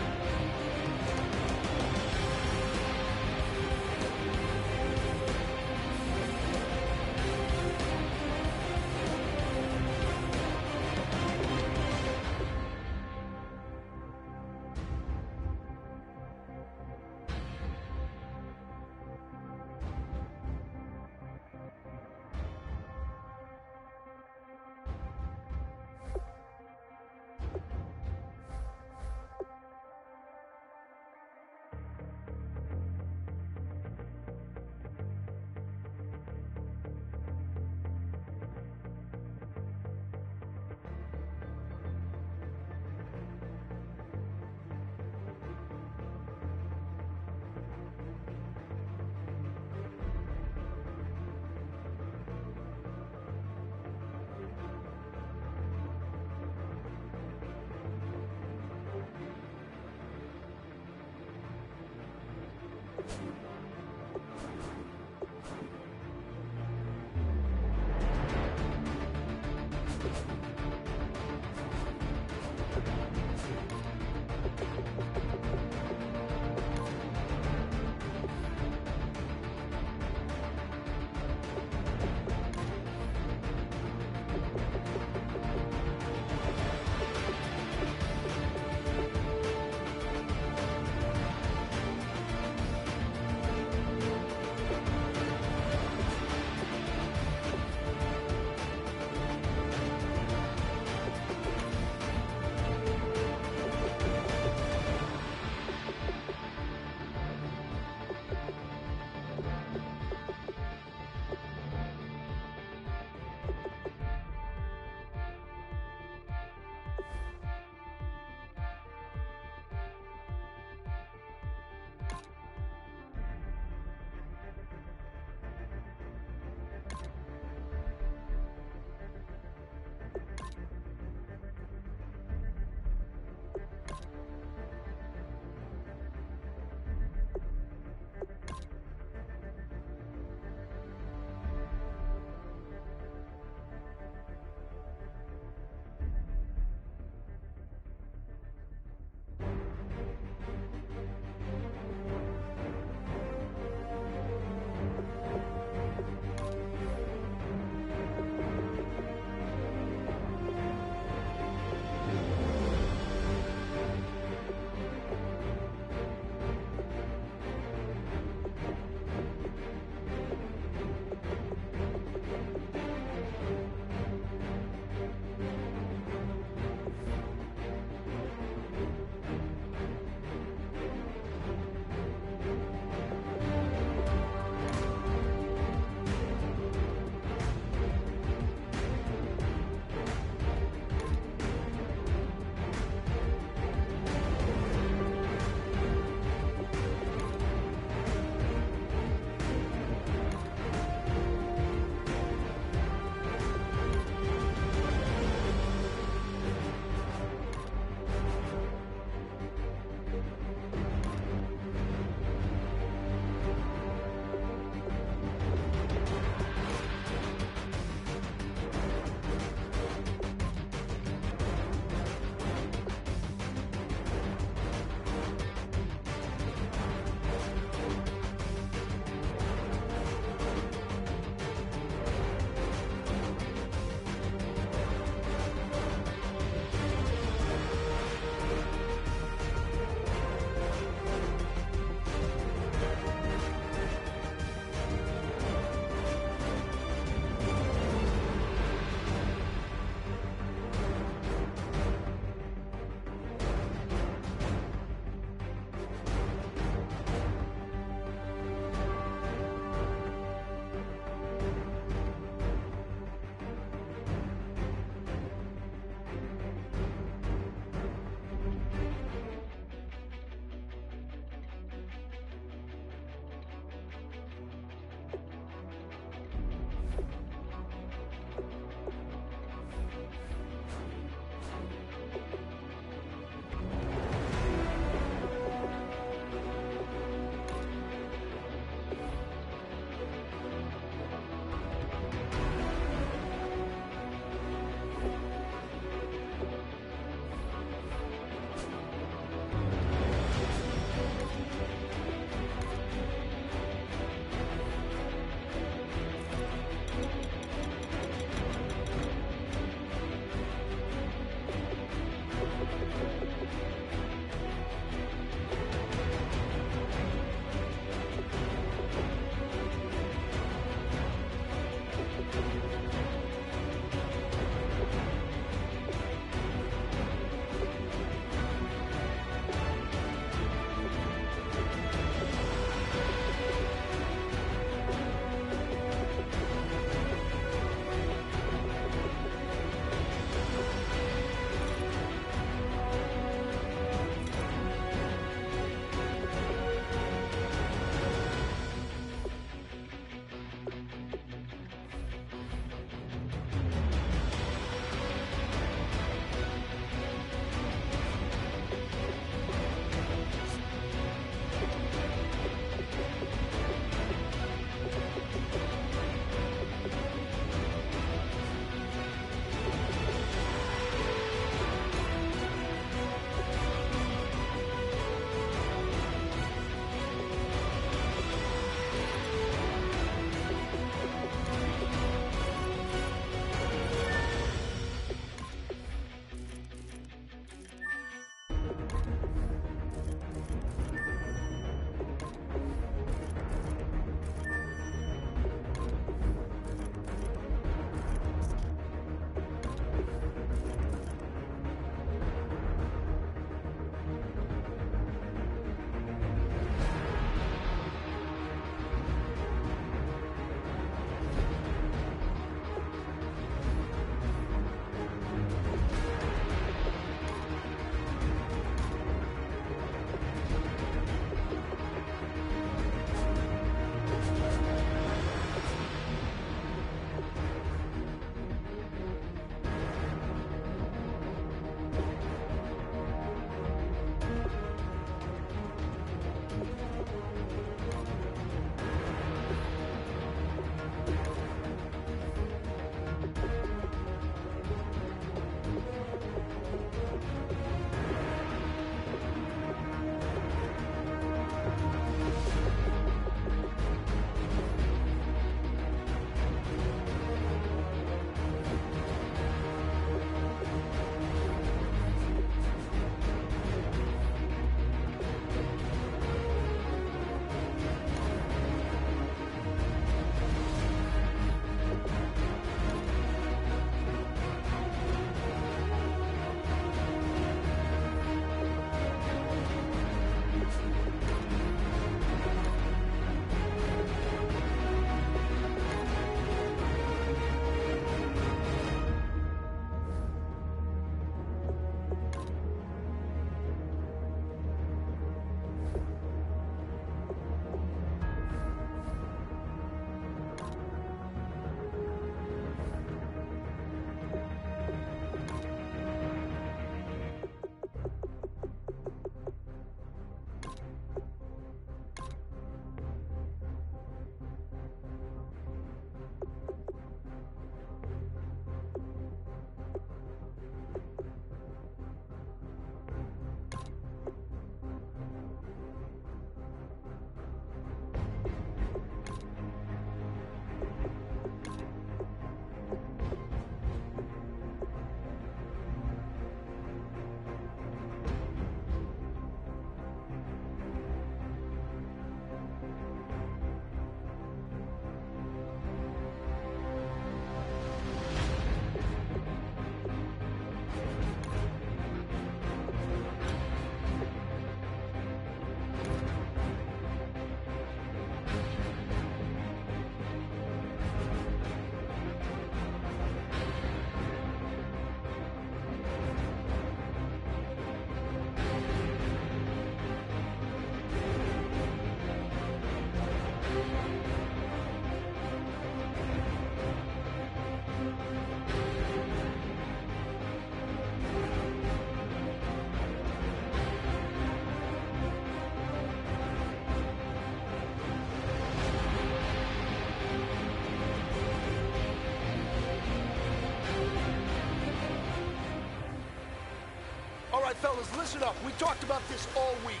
right, fellas, listen up. We talked about this all week.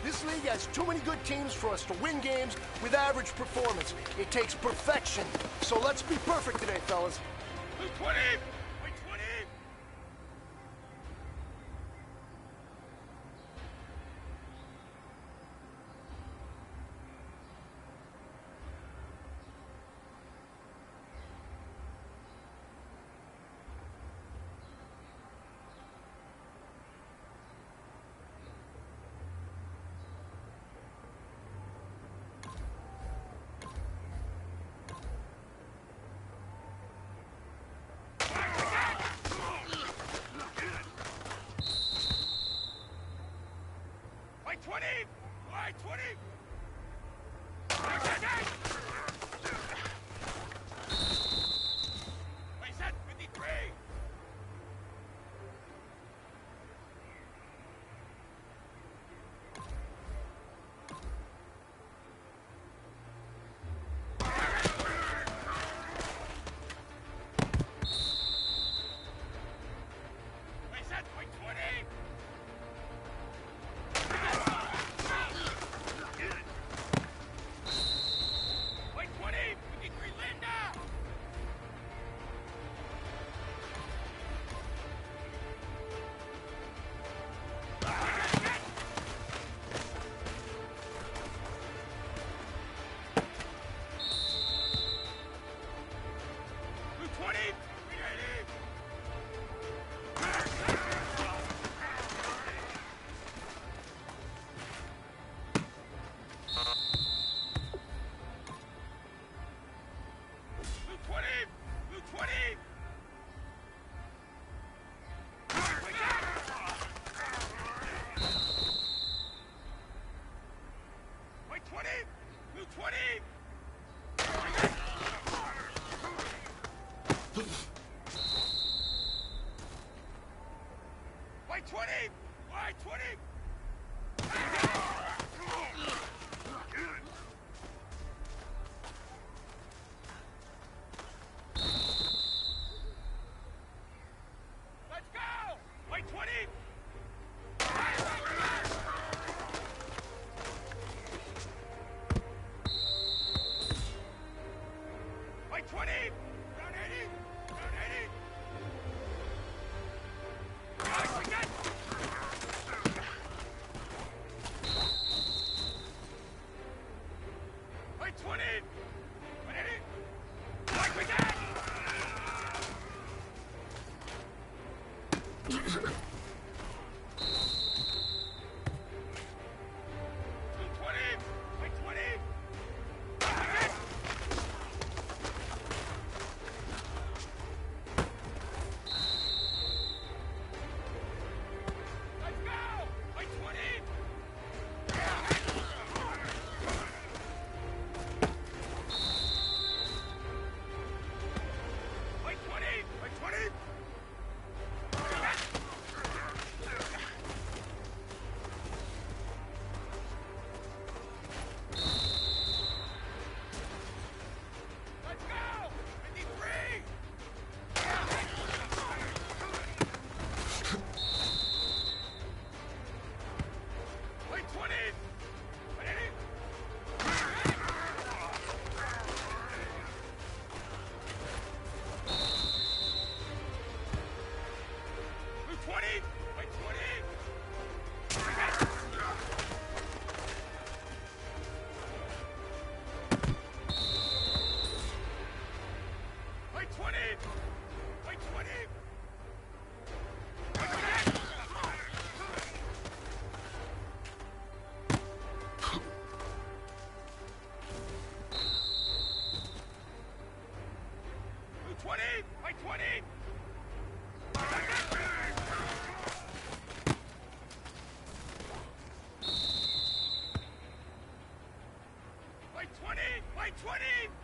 This league has too many good teams for us to win games with average performance. It takes perfection. So let's be perfect today, fellas. 220! Wait, 20! Wait, 20! Wait, 20! Wait, set 53! Wait, set 20! Wait, 20! 53, Linda! Blue 20! 380! Blue 20! Blue 20! Wait, 20! Blue 20! Wait, 20! Wait, 20! Let's go! Wait, 20! Wait, 20! Round 80! Round 80! Right, again! Wait, 20! 180! Right, again! Blue 20! Wait, 20! Again! Let's go! Wait, 20! Wait, 20! Wait, 20! Let's go! 53! Wait, 20! 180! Blue 20! Wait, 20! Wait, 20! Wait, 20! Blue 20! Wait, 20! Wait, 20! Wait, 20!